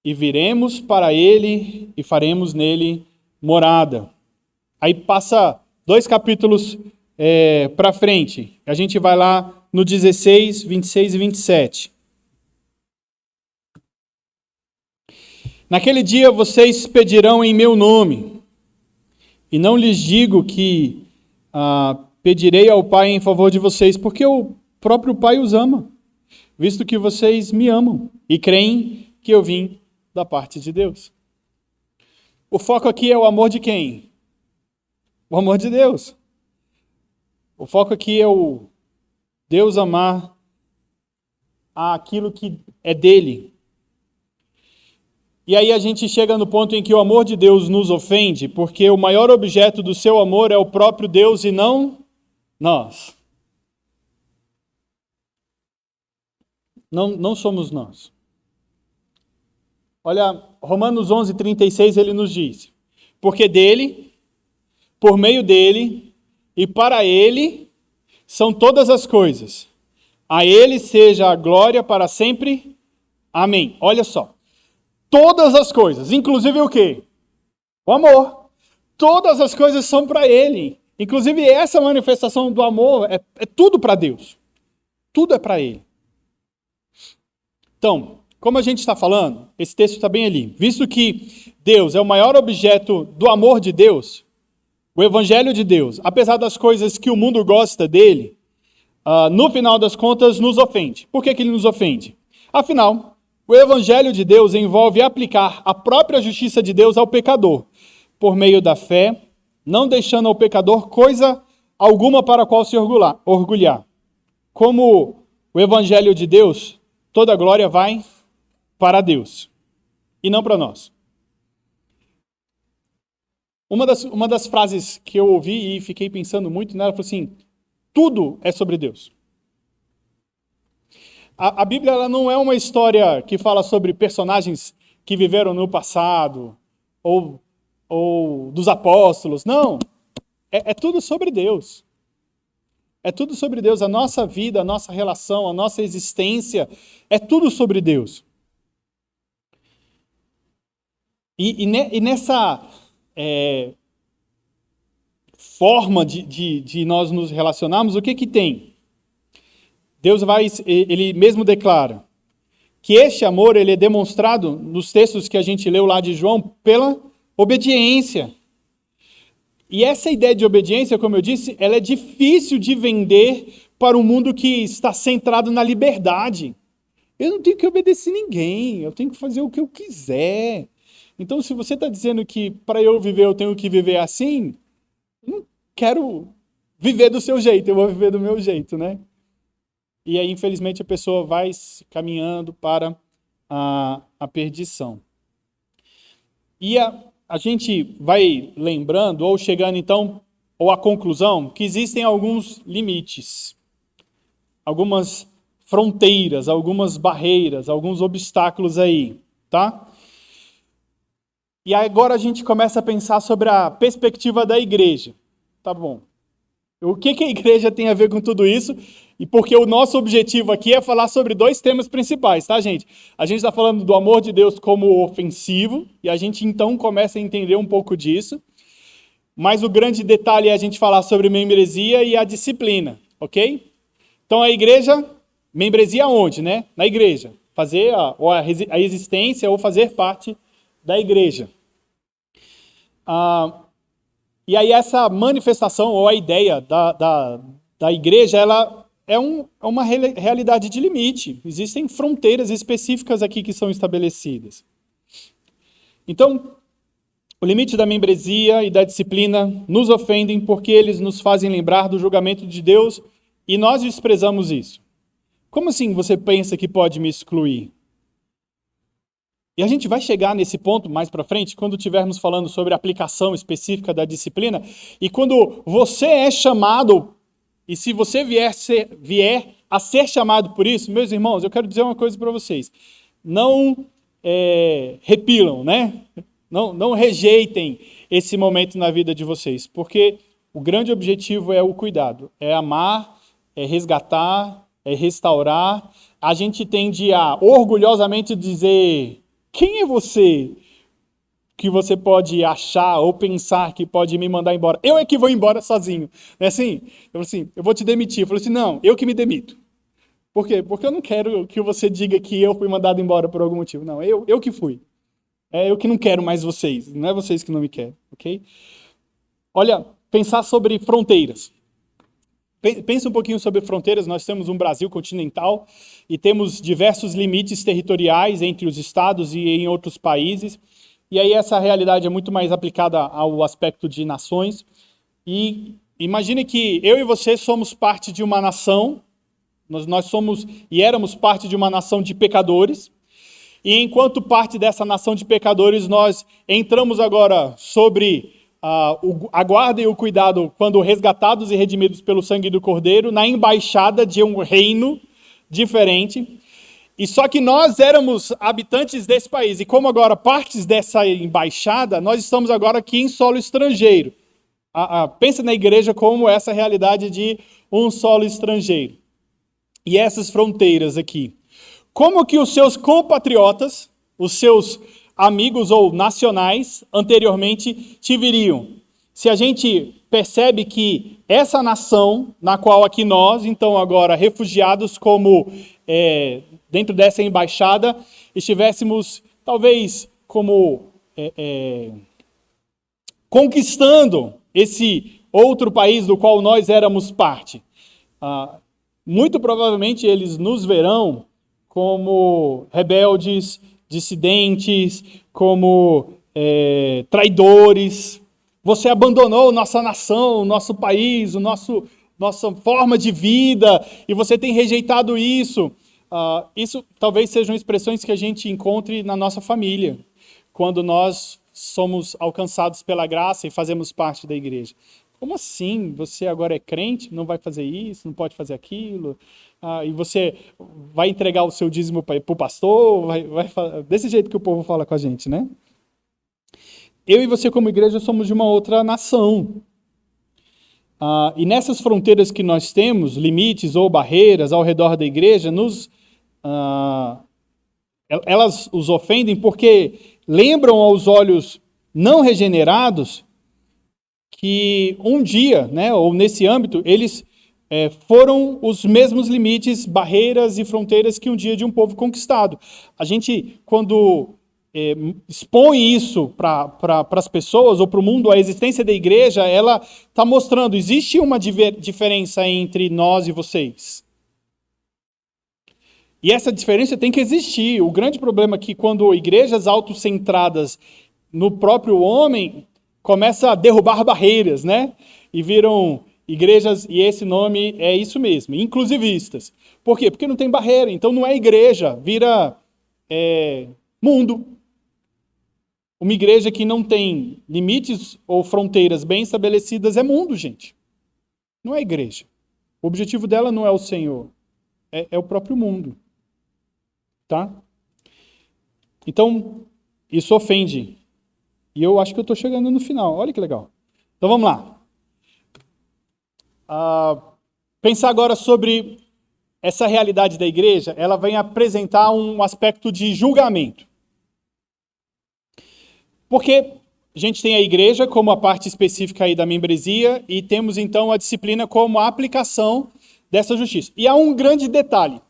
E viremos para ele e faremos nele morada. Aí passa 2 capítulos para frente. A gente vai lá no 16, 26 e 27. Naquele dia vocês pedirão em meu nome, e não lhes digo que pedirei ao Pai em favor de vocês, porque o próprio Pai os ama, visto que vocês me amam e creem que eu vim da parte de Deus. O foco aqui é o amor de quem? O amor de Deus. O foco aqui é o Deus amar aquilo que é dele. E aí a gente chega no ponto em que o amor de Deus nos ofende, porque o maior objeto do seu amor é o próprio Deus e não nós. Não somos nós. Olha, Romanos 11, 36, ele nos diz: porque dele, por meio dele e para ele são todas as coisas. A ele seja a glória para sempre. Amém. Olha só. Todas as coisas, inclusive o quê? O amor. Todas as coisas são para ele. Inclusive essa manifestação do amor é tudo para Deus. Tudo é para ele. Então, como a gente está falando, esse texto está bem ali. Visto que Deus é o maior objeto do amor de Deus, o evangelho de Deus, apesar das coisas que o mundo gosta dele, no final das contas nos ofende. Por que ele nos ofende? Afinal, o evangelho de Deus envolve aplicar a própria justiça de Deus ao pecador, por meio da fé, não deixando ao pecador coisa alguma para a qual se orgulhar. Como o evangelho de Deus, toda a glória vai para Deus e não para nós. Uma das frases que eu ouvi e fiquei pensando muito nela foi assim: tudo é sobre Deus. A Bíblia ela não é uma história que fala sobre personagens que viveram no passado ou dos apóstolos. Não, é tudo sobre Deus. É tudo sobre Deus. A nossa vida, a nossa relação, a nossa existência, é tudo sobre Deus. E nessa forma de nós nos relacionarmos, o que tem? Deus ele mesmo declara que este amor ele é demonstrado nos textos que a gente leu lá de João pela obediência. E essa ideia de obediência, como eu disse, ela é difícil de vender para um mundo que está centrado na liberdade. Eu não tenho que obedecer ninguém, eu tenho que fazer o que eu quiser. Então, se você está dizendo que para eu viver eu tenho que viver assim, eu não quero viver do seu jeito, eu vou viver do meu jeito, né? E aí, infelizmente, a pessoa vai caminhando para a perdição. E a gente vai lembrando, ou chegando então, ou à conclusão, que existem alguns limites, algumas fronteiras, algumas barreiras, alguns obstáculos aí, tá? E agora a gente começa a pensar sobre a perspectiva da igreja. Tá bom. O que a igreja tem a ver com tudo isso? E porque o nosso objetivo aqui é falar sobre dois temas principais, tá, gente? A gente está falando do amor de Deus como ofensivo, e a gente então começa a entender um pouco disso. Mas o grande detalhe é a gente falar sobre membresia e a disciplina, ok? Então a igreja, membresia onde, né? Na igreja. Fazer a existência ou fazer parte da igreja. E aí essa manifestação ou a ideia da igreja, ela é uma realidade de limite. Existem fronteiras específicas aqui que são estabelecidas. Então, o limite da membresia e da disciplina nos ofendem porque eles nos fazem lembrar do julgamento de Deus e nós desprezamos isso. Como assim você pensa que pode me excluir? E a gente vai chegar nesse ponto mais para frente, quando estivermos falando sobre a aplicação específica da disciplina, e quando você é chamado, e se você vier a ser chamado por isso, meus irmãos, eu quero dizer uma coisa para vocês. Não repilam, né? Não rejeitem esse momento na vida de vocês, porque o grande objetivo é o cuidado, é amar, é resgatar, é restaurar. A gente tende a orgulhosamente dizer: quem é você que você pode achar ou pensar que pode me mandar embora? Eu é que vou embora sozinho. Não é assim? Eu vou te demitir. Eu falei assim, não, eu que me demito. Por quê? Porque eu não quero que você diga que eu fui mandado embora por algum motivo. Não, eu que fui. É eu que não quero mais vocês. Não é vocês que não me querem, ok? Olha, pensar sobre fronteiras. Pensa um pouquinho sobre fronteiras. Nós temos um Brasil continental e temos diversos limites territoriais entre os estados e em outros países. E aí essa realidade é muito mais aplicada ao aspecto de nações. E imagine que eu e você somos parte de uma nação, nós somos e éramos parte de uma nação de pecadores. E enquanto parte dessa nação de pecadores, nós entramos agora sobre a guarda e o cuidado, quando resgatados e redimidos pelo sangue do Cordeiro, na embaixada de um reino diferente. E só que nós éramos habitantes desse país. E como agora partes dessa embaixada, nós estamos agora aqui em solo estrangeiro. Pensa na igreja como essa realidade de um solo estrangeiro. E essas fronteiras aqui. Como que os seus compatriotas, os seus amigos ou nacionais anteriormente te viriam? Se a gente percebe que essa nação, na qual aqui nós, então agora refugiados como dentro dessa embaixada, estivéssemos talvez como conquistando esse outro país do qual nós éramos parte. Muito provavelmente eles nos verão como rebeldes, dissidentes, como traidores. Você abandonou nossa nação, nosso país, nossa forma de vida, e você tem rejeitado isso. Isso talvez sejam expressões que a gente encontre na nossa família, quando nós somos alcançados pela graça e fazemos parte da igreja. Como assim? Você agora é crente, não vai fazer isso, não pode fazer aquilo, e você vai entregar o seu dízimo para o pastor, desse jeito que o povo fala com a gente, né? Eu e você como igreja somos de uma outra nação. E nessas fronteiras que nós temos, limites ou barreiras ao redor da igreja, elas os ofendem porque lembram aos olhos não regenerados que um dia, né, ou nesse âmbito, eles foram os mesmos limites, barreiras e fronteiras que um dia de um povo conquistado. A gente, quando expõe isso para as pessoas ou para o mundo, a existência da igreja, ela está mostrando, existe uma diferença entre nós e vocês. E essa diferença tem que existir. O grande problema é que quando igrejas autocentradas no próprio homem começam a derrubar barreiras, né? E viram igrejas, e esse nome é isso mesmo, inclusivistas. Por quê? Porque não tem barreira, então não é igreja, vira mundo. Uma igreja que não tem limites ou fronteiras bem estabelecidas é mundo, gente. Não é igreja. O objetivo dela não é o Senhor, é o próprio mundo. Tá? Então, isso ofende. E eu acho que eu estou chegando no final. Olha que legal. Então, vamos lá. Pensar agora sobre essa realidade da igreja. Ela vem apresentar um aspecto de julgamento. Porque a gente tem a igreja como a parte específica aí da membresia e temos então a disciplina como a aplicação dessa justiça. E há um grande detalhe.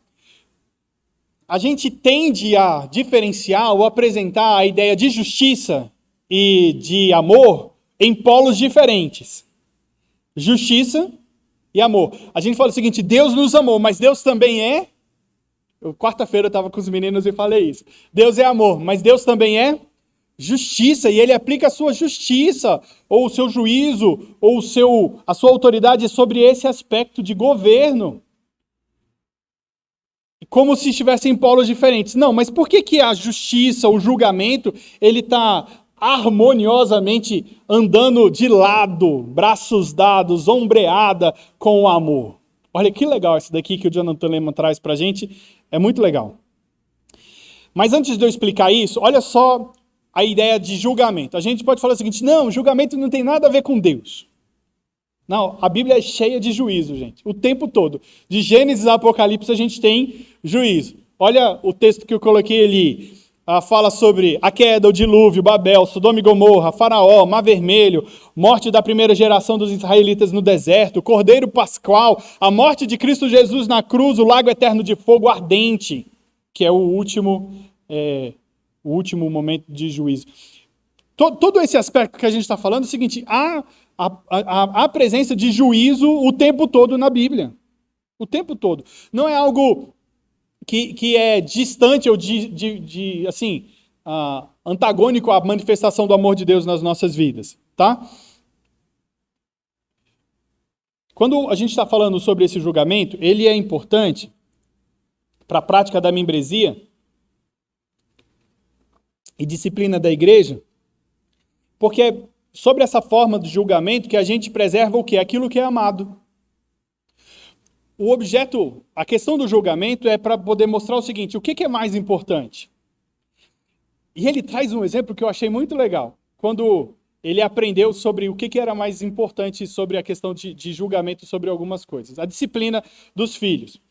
A gente tende a diferenciar ou apresentar a ideia de justiça e de amor em polos diferentes. Justiça e amor. A gente fala o seguinte, Deus nos amou, mas Deus também é... Quarta-feira eu estava com os meninos e falei isso. Deus é amor, mas Deus também é justiça, e ele aplica a sua justiça, ou o seu juízo, ou a sua autoridade sobre esse aspecto de governo. Como se estivessem em polos diferentes. Não, mas por que a justiça, o julgamento, ele está harmoniosamente andando de lado, braços dados, ombreada com o amor? Olha que legal esse daqui que o Jonathan Lehman traz para a gente. É muito legal. Mas antes de eu explicar isso, olha só a ideia de julgamento. A gente pode falar o seguinte, não, julgamento não tem nada a ver com Deus. Não, a Bíblia é cheia de juízo, gente. O tempo todo. De Gênesis a Apocalipse a gente tem juízo. Olha o texto que eu coloquei ali. Fala sobre a queda, o dilúvio, Babel, Sodoma e Gomorra, Faraó, Mar Vermelho, morte da primeira geração dos israelitas no deserto, Cordeiro Pascual, a morte de Cristo Jesus na cruz, o lago eterno de fogo ardente, que é o último momento de juízo. Todo esse aspecto que a gente está falando é o seguinte, há presença de juízo o tempo todo na Bíblia. O tempo todo. Não é algo que é distante ou antagônico à manifestação do amor de Deus nas nossas vidas. Tá? Quando a gente está falando sobre esse julgamento, ele é importante para a prática da membresia e disciplina da igreja, porque é sobre essa forma de julgamento que a gente preserva o quê? Aquilo que é amado. O objeto, a questão do julgamento é para poder mostrar o seguinte, o que é mais importante? E ele traz um exemplo que eu achei muito legal, quando ele aprendeu sobre o que era mais importante sobre a questão de julgamento sobre algumas coisas. A disciplina dos filhos.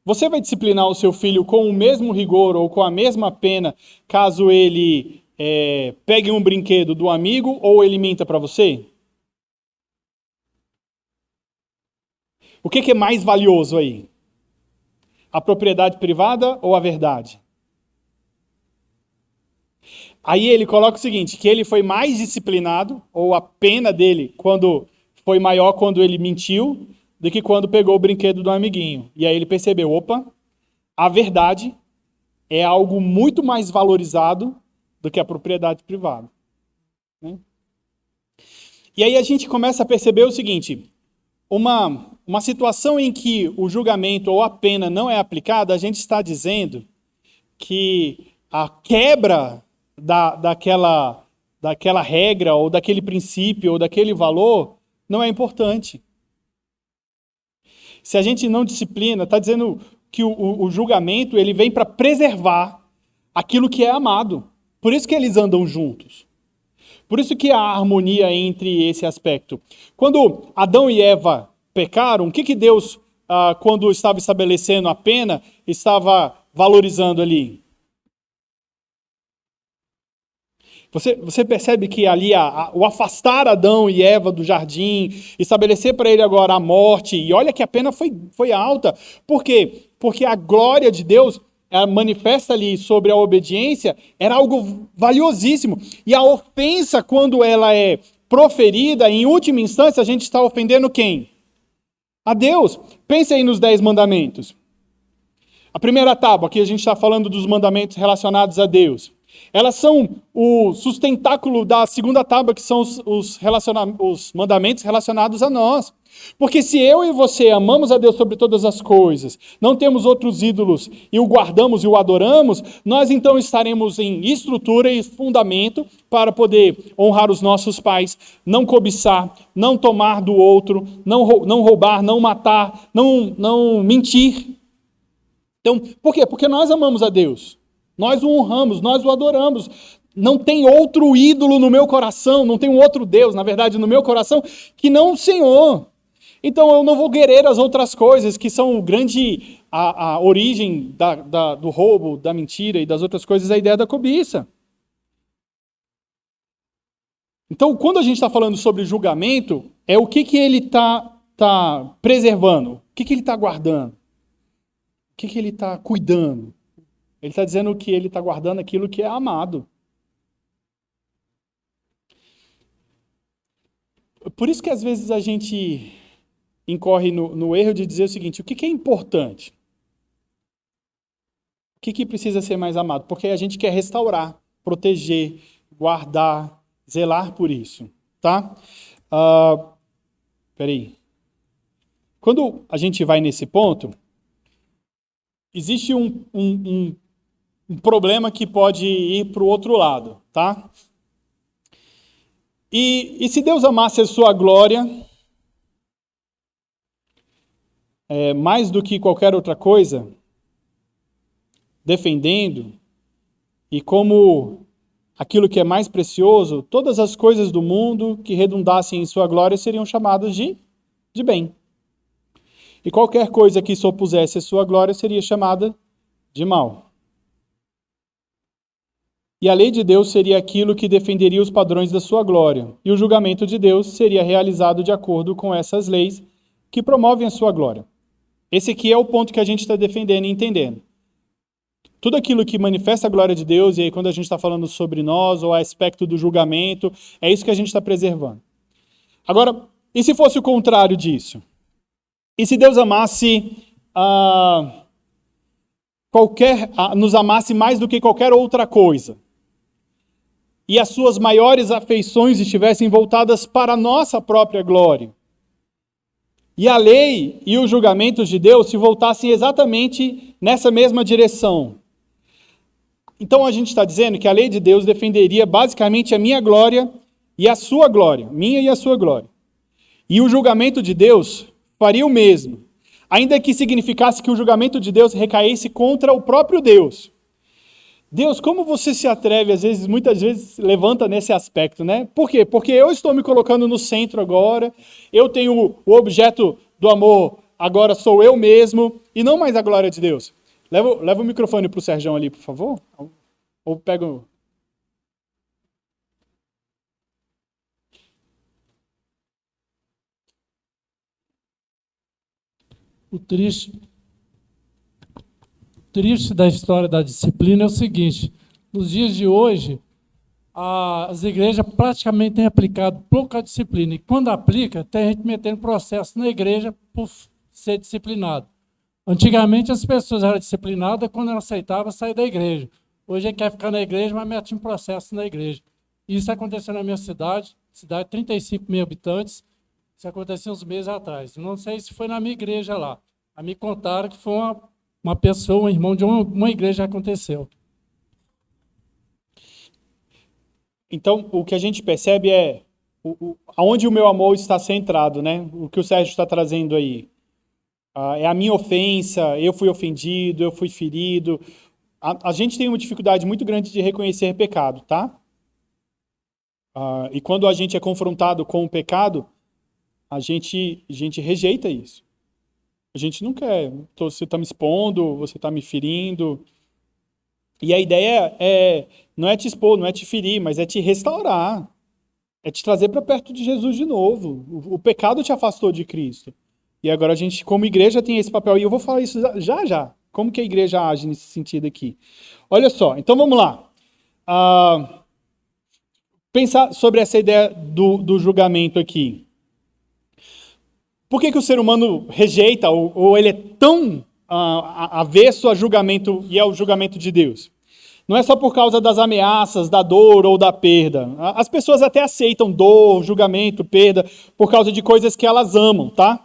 Você vai disciplinar o seu filho com o mesmo rigor ou com a mesma pena caso ele pegue um brinquedo do amigo ou ele minta para você? O que é mais valioso aí? A propriedade privada ou a verdade? Aí ele coloca o seguinte, que ele foi mais disciplinado, ou a pena dele foi maior quando ele mentiu, do que quando pegou o brinquedo do amiguinho. E aí ele percebeu, opa, a verdade é algo muito mais valorizado do que a propriedade privada. Né? E aí a gente começa a perceber o seguinte, uma situação em que o julgamento ou a pena não é aplicada, a gente está dizendo que a quebra daquela regra, ou daquele princípio, ou daquele valor, não é importante. Se a gente não disciplina, está dizendo que o julgamento ele vem para preservar aquilo que é amado. Por isso que eles andam juntos. Por isso que há harmonia entre esse aspecto. Quando Adão e Eva pecaram, o que Deus, quando estava estabelecendo a pena, estava valorizando ali? Você percebe que ali o afastar Adão e Eva do jardim, estabelecer para ele agora a morte, e olha que a pena foi alta. Por quê? Porque a glória de Deus manifesta ali sobre a obediência, era algo valiosíssimo. E a ofensa, quando ela é proferida, em última instância, a gente está ofendendo quem? A Deus. Pense aí nos 10 mandamentos. A primeira tábua, aqui a gente está falando dos mandamentos relacionados a Deus. Elas são o sustentáculo da segunda tábua, que são os mandamentos relacionados a nós. Porque se eu e você amamos a Deus sobre todas as coisas, não temos outros ídolos e o guardamos e o adoramos, nós então estaremos em estrutura e fundamento para poder honrar os nossos pais, não cobiçar, não tomar do outro, não roubar, não matar, não mentir. Então, por quê? Porque nós amamos a Deus. Nós o honramos, nós o adoramos. Não tem outro ídolo no meu coração, não tem um outro Deus, na verdade, no meu coração, que não o Senhor. Então eu não vou querer as outras coisas que são a origem do roubo, da mentira e das outras coisas, a ideia da cobiça. Então, quando a gente está falando sobre julgamento, é o que ele está preservando, o que ele está guardando, o que ele está cuidando. Ele está dizendo que ele está guardando aquilo que é amado. Por isso que às vezes a gente incorre no erro de dizer o seguinte, o que é importante? O que precisa ser mais amado? Porque a gente quer restaurar, proteger, guardar, zelar por isso. Tá? Peraí. Quando a gente vai nesse ponto, existe um problema que pode ir para o outro lado, tá? E se Deus amasse a sua glória, mais do que qualquer outra coisa, defendendo, e como aquilo que é mais precioso, todas as coisas do mundo que redundassem em sua glória seriam chamadas de bem. E qualquer coisa que se opusesse à sua glória seria chamada de mal. E a lei de Deus seria aquilo que defenderia os padrões da sua glória. E o julgamento de Deus seria realizado de acordo com essas leis que promovem a sua glória. Esse aqui é o ponto que a gente está defendendo e entendendo. Tudo aquilo que manifesta a glória de Deus, e aí quando a gente está falando sobre nós, ou a aspecto do julgamento, é isso que a gente está preservando. Agora, e se fosse o contrário disso? E se Deus amasse nos amasse mais do que qualquer outra coisa? E as suas maiores afeições estivessem voltadas para a nossa própria glória. E a lei e os julgamentos de Deus se voltassem exatamente nessa mesma direção. Então a gente está dizendo que a lei de Deus defenderia basicamente a minha glória e a sua glória, minha e a sua glória. E o julgamento de Deus faria o mesmo, ainda que significasse que o julgamento de Deus recaísse contra o próprio Deus. Deus, como você se atreve, muitas vezes levanta nesse aspecto, né? Por quê? Porque eu estou me colocando no centro agora, eu tenho o objeto do amor, agora sou eu mesmo, e não mais a glória de Deus. Leva o microfone para o Serjão ali, por favor. Ou pega o triste da história da disciplina é o seguinte, nos dias de hoje, as igrejas praticamente têm aplicado pouca disciplina, e quando aplica, tem gente metendo processo na igreja por ser disciplinado. Antigamente as pessoas eram disciplinadas quando não aceitavam sair da igreja. Hoje quer ficar na igreja, mas mete um processo na igreja. Isso aconteceu na minha cidade de 35 mil habitantes. Isso aconteceu uns meses atrás. Não sei se foi na minha igreja lá. A me contaram que foi uma pessoa, um irmão de uma igreja que aconteceu. Então, o que a gente percebe é aonde o meu amor está centrado, né? O que o Sérgio está trazendo aí. É a minha ofensa, eu fui ofendido, eu fui ferido. A gente tem uma dificuldade muito grande de reconhecer pecado, tá? E quando a gente é confrontado com o pecado, a gente rejeita isso. A gente não quer. Você está me expondo, você está me ferindo. E a ideia não é te expor, não é te ferir, mas é te restaurar. É te trazer para perto de Jesus de novo. O pecado te afastou de Cristo. E agora a gente, como igreja, tem esse papel. E eu vou falar isso já. Como que a igreja age nesse sentido aqui? Olha só, então vamos lá. Pensar sobre essa ideia do julgamento aqui. Por que o ser humano rejeita ou ele é tão avesso a julgamento e ao julgamento de Deus? Não é só por causa das ameaças, da dor ou da perda. As pessoas até aceitam dor, julgamento, perda, por causa de coisas que elas amam, tá?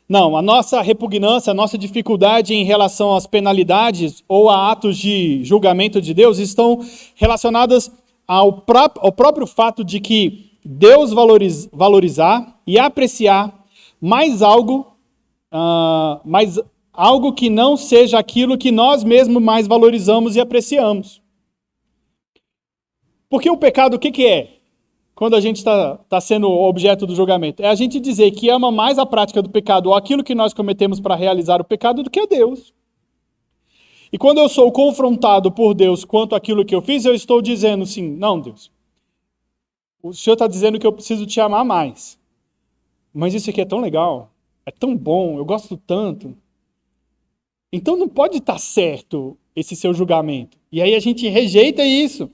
Não, a nossa repugnância, a nossa dificuldade em relação às penalidades ou a atos de julgamento de Deus estão relacionadas ao próprio fato de que Deus valorizar e apreciar mais algo que não seja aquilo que nós mesmos mais valorizamos e apreciamos. Porque o pecado, o que é? Quando a gente está sendo objeto do julgamento, é a gente dizer que ama mais a prática do pecado ou aquilo que nós cometemos para realizar o pecado do que a Deus. E quando eu sou confrontado por Deus quanto àquilo que eu fiz, eu estou dizendo assim, não, Deus, o Senhor está dizendo que eu preciso te amar mais. Mas isso aqui é tão legal, é tão bom, eu gosto tanto. Então não pode estar certo esse seu julgamento. E aí a gente rejeita isso.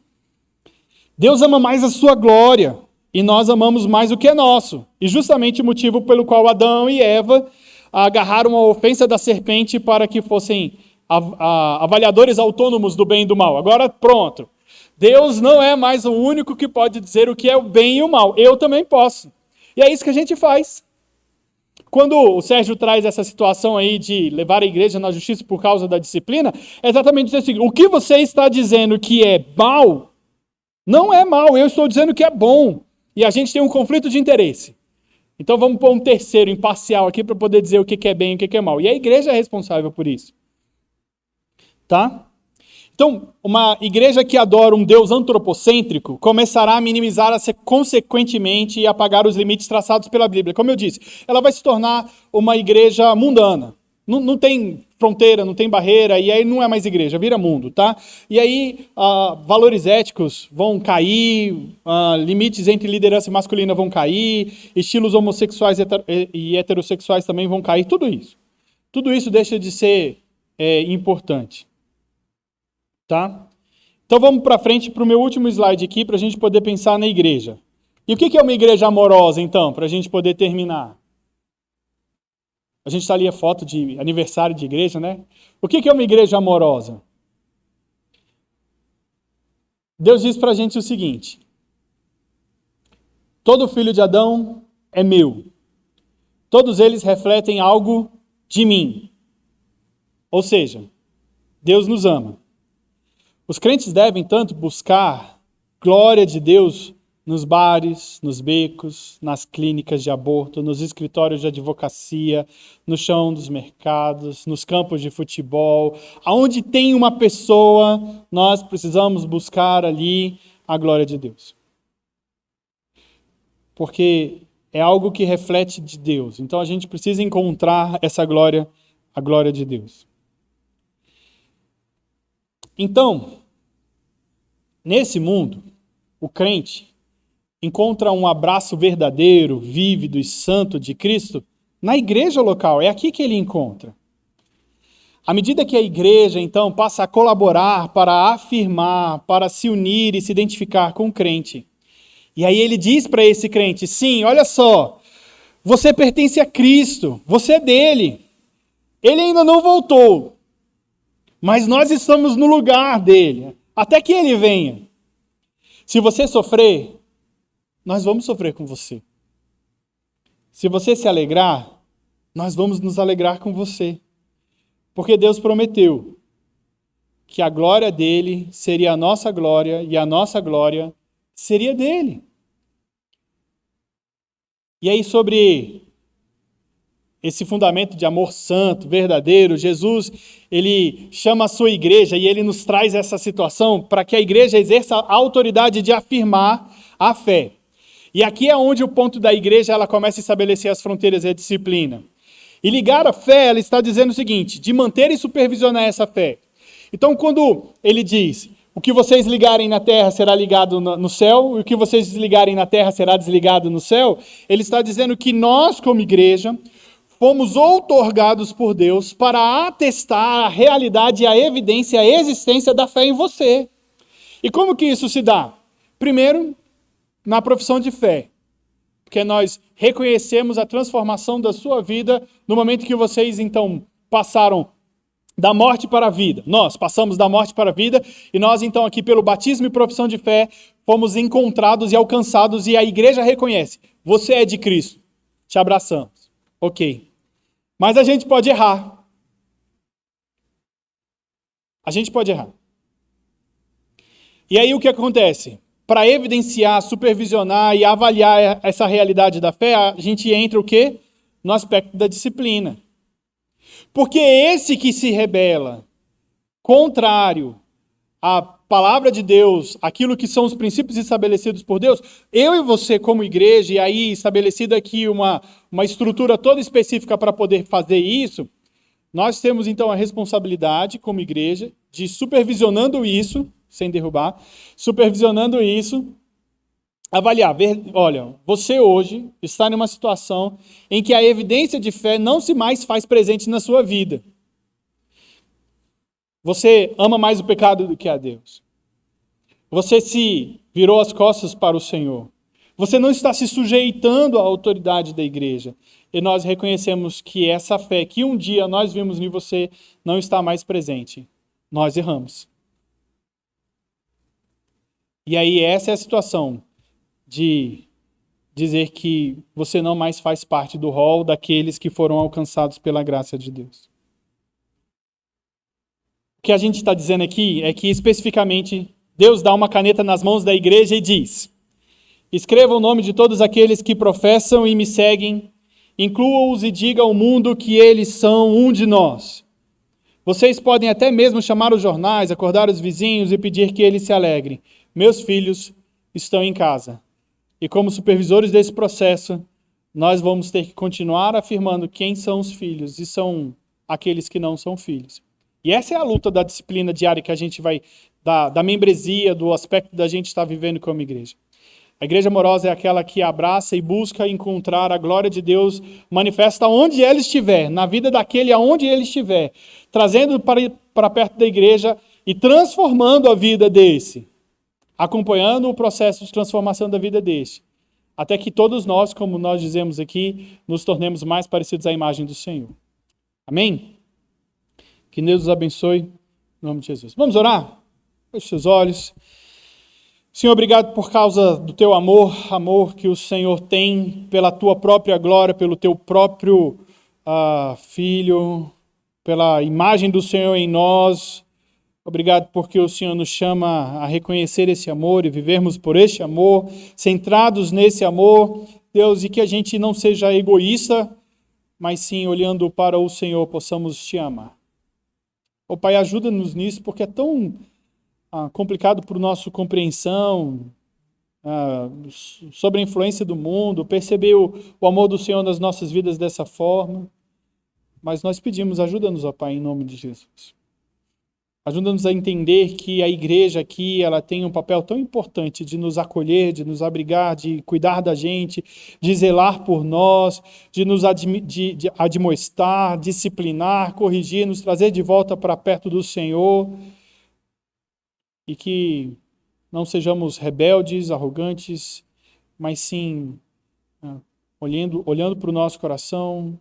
Deus ama mais a sua glória e nós amamos mais o que é nosso. E justamente o motivo pelo qual Adão e Eva agarraram a ofensa da serpente para que fossem avaliadores autônomos do bem e do mal. Agora pronto. Deus não é mais o único que pode dizer o que é o bem e o mal. Eu também posso. E é isso que a gente faz. Quando o Sérgio traz essa situação aí de levar a igreja na justiça por causa da disciplina, é exatamente isso assim, o que você está dizendo que é mal, não é mal, eu estou dizendo que é bom. E a gente tem um conflito de interesse. Então vamos pôr um terceiro imparcial aqui para poder dizer o que é bem e o que é mal. E a igreja é responsável por isso. Tá? Então, uma igreja que adora um Deus antropocêntrico começará a minimizar consequentemente e apagar os limites traçados pela Bíblia. Como eu disse, ela vai se tornar uma igreja mundana. Não tem fronteira, não tem barreira, e aí não é mais igreja, vira mundo, tá? E aí valores éticos vão cair, limites entre liderança masculina vão cair, estilos homossexuais e heterossexuais também vão cair, tudo isso. Tudo isso deixa de ser importante. Tá? Então vamos para frente para o meu último slide aqui, para a gente poder pensar na igreja. E o que é uma igreja amorosa, então, para a gente poder terminar? A gente está ali a foto de aniversário de igreja, né? O que é uma igreja amorosa? Deus diz para a gente o seguinte: todo filho de Adão é meu. Todos eles refletem algo de mim. Ou seja, Deus nos ama. Os crentes devem tanto buscar glória de Deus nos bares, nos becos, nas clínicas de aborto, nos escritórios de advocacia, no chão dos mercados, nos campos de futebol. Aonde tem uma pessoa, nós precisamos buscar ali a glória de Deus. Porque é algo que reflete de Deus. Então a gente precisa encontrar essa glória, a glória de Deus. Então, nesse mundo, o crente encontra um abraço verdadeiro, vívido e santo de Cristo na igreja local. É aqui que ele encontra. À medida que a igreja, então, passa a colaborar para afirmar, para se unir e se identificar com o crente. E aí ele diz para esse crente, sim, olha só, você pertence a Cristo, você é dele. Ele ainda não voltou, mas nós estamos no lugar dele, até que ele venha. Se você sofrer, nós vamos sofrer com você. Se você se alegrar, nós vamos nos alegrar com você. Porque Deus prometeu que a glória dele seria a nossa glória e a nossa glória seria dele. E aí, sobre esse fundamento de amor santo, verdadeiro, Jesus, ele chama a sua igreja e ele nos traz essa situação para que a igreja exerça a autoridade de afirmar a fé. E aqui é onde o ponto da igreja ela começa a estabelecer as fronteiras e a disciplina. E ligar a fé, ela está dizendo o seguinte, de manter e supervisionar essa fé. Então, quando ele diz, o que vocês ligarem na terra será ligado no céu, e o que vocês desligarem na terra será desligado no céu, ele está dizendo que nós, como igreja, fomos outorgados por Deus para atestar a realidade, a evidência, a existência da fé em você. E como que isso se dá? Primeiro, na profissão de fé. Porque nós reconhecemos a transformação da sua vida no momento que vocês, então, passaram da morte para a vida. Nós passamos da morte para a vida e nós, então, aqui pelo batismo e profissão de fé, fomos encontrados e alcançados e a igreja reconhece. Você é de Cristo. Te abraçamos. Ok. Mas a gente pode errar. A gente pode errar. E aí o que acontece? Para evidenciar, supervisionar e avaliar essa realidade da fé, a gente entra o quê? No aspecto da disciplina. Porque esse que se rebela, contrário à palavra de Deus, aquilo que são os princípios estabelecidos por Deus, eu e você como igreja, e aí estabelecida aqui uma estrutura toda específica para poder fazer isso, nós temos então a responsabilidade como igreja de supervisionando isso, sem derrubar, supervisionando isso, avaliar, olha, você hoje está numa situação em que a evidência de fé não se mais faz presente na sua vida. Você ama mais o pecado do que a Deus. Você se virou as costas para o Senhor. Você não está se sujeitando à autoridade da igreja. E nós reconhecemos que essa fé que um dia nós vimos em você não está mais presente. Nós erramos. E aí essa é a situação de dizer que você não mais faz parte do rol daqueles que foram alcançados pela graça de Deus. O que a gente está dizendo aqui é que, especificamente, Deus dá uma caneta nas mãos da igreja e diz: escreva o nome de todos aqueles que professam e me seguem, inclua-os e diga ao mundo que eles são um de nós. Vocês podem até mesmo chamar os jornais, acordar os vizinhos e pedir que eles se alegrem. Meus filhos estão em casa. E como supervisores desse processo, nós vamos ter que continuar afirmando quem são os filhos e são aqueles que não são filhos. E essa é a luta da disciplina diária que a gente vai, da membresia, do aspecto da gente estar vivendo como igreja. A igreja amorosa é aquela que abraça e busca encontrar a glória de Deus manifesta onde ela estiver, na vida daquele aonde ele estiver, trazendo para perto da igreja e transformando a vida desse, acompanhando o processo de transformação da vida desse, até que todos nós, como nós dizemos aqui, nos tornemos mais parecidos à imagem do Senhor. Amém? Que Deus nos abençoe, em nome de Jesus. Vamos orar? Feche seus olhos. Senhor, obrigado por causa do teu amor que o Senhor tem pela tua própria glória, pelo teu próprio Filho, pela imagem do Senhor em nós. Obrigado porque o Senhor nos chama a reconhecer esse amor e vivermos por este amor, centrados nesse amor, Deus, e que a gente não seja egoísta, mas sim, olhando para o Senhor, possamos te amar. Ô Pai, ajuda-nos nisso, porque é tão complicado para a nossa compreensão, sobre a influência do mundo, perceber o amor do Senhor nas nossas vidas dessa forma. Mas nós pedimos, ajuda-nos, ó Pai, em nome de Jesus. Ajuda-nos a entender que a igreja aqui ela tem um papel tão importante de nos acolher, de nos abrigar, de cuidar da gente, de zelar por nós, de nos admoestar, disciplinar, corrigir, nos trazer de volta para perto do Senhor. E que não sejamos rebeldes, arrogantes, mas sim olhando para o nosso coração,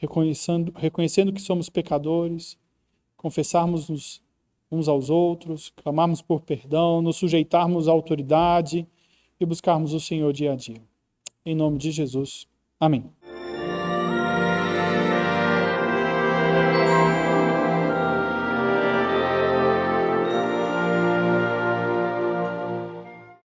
reconhecendo que somos pecadores, confessarmos uns aos outros, clamarmos por perdão, nos sujeitarmos à autoridade e buscarmos o Senhor dia a dia. Em nome de Jesus. Amém.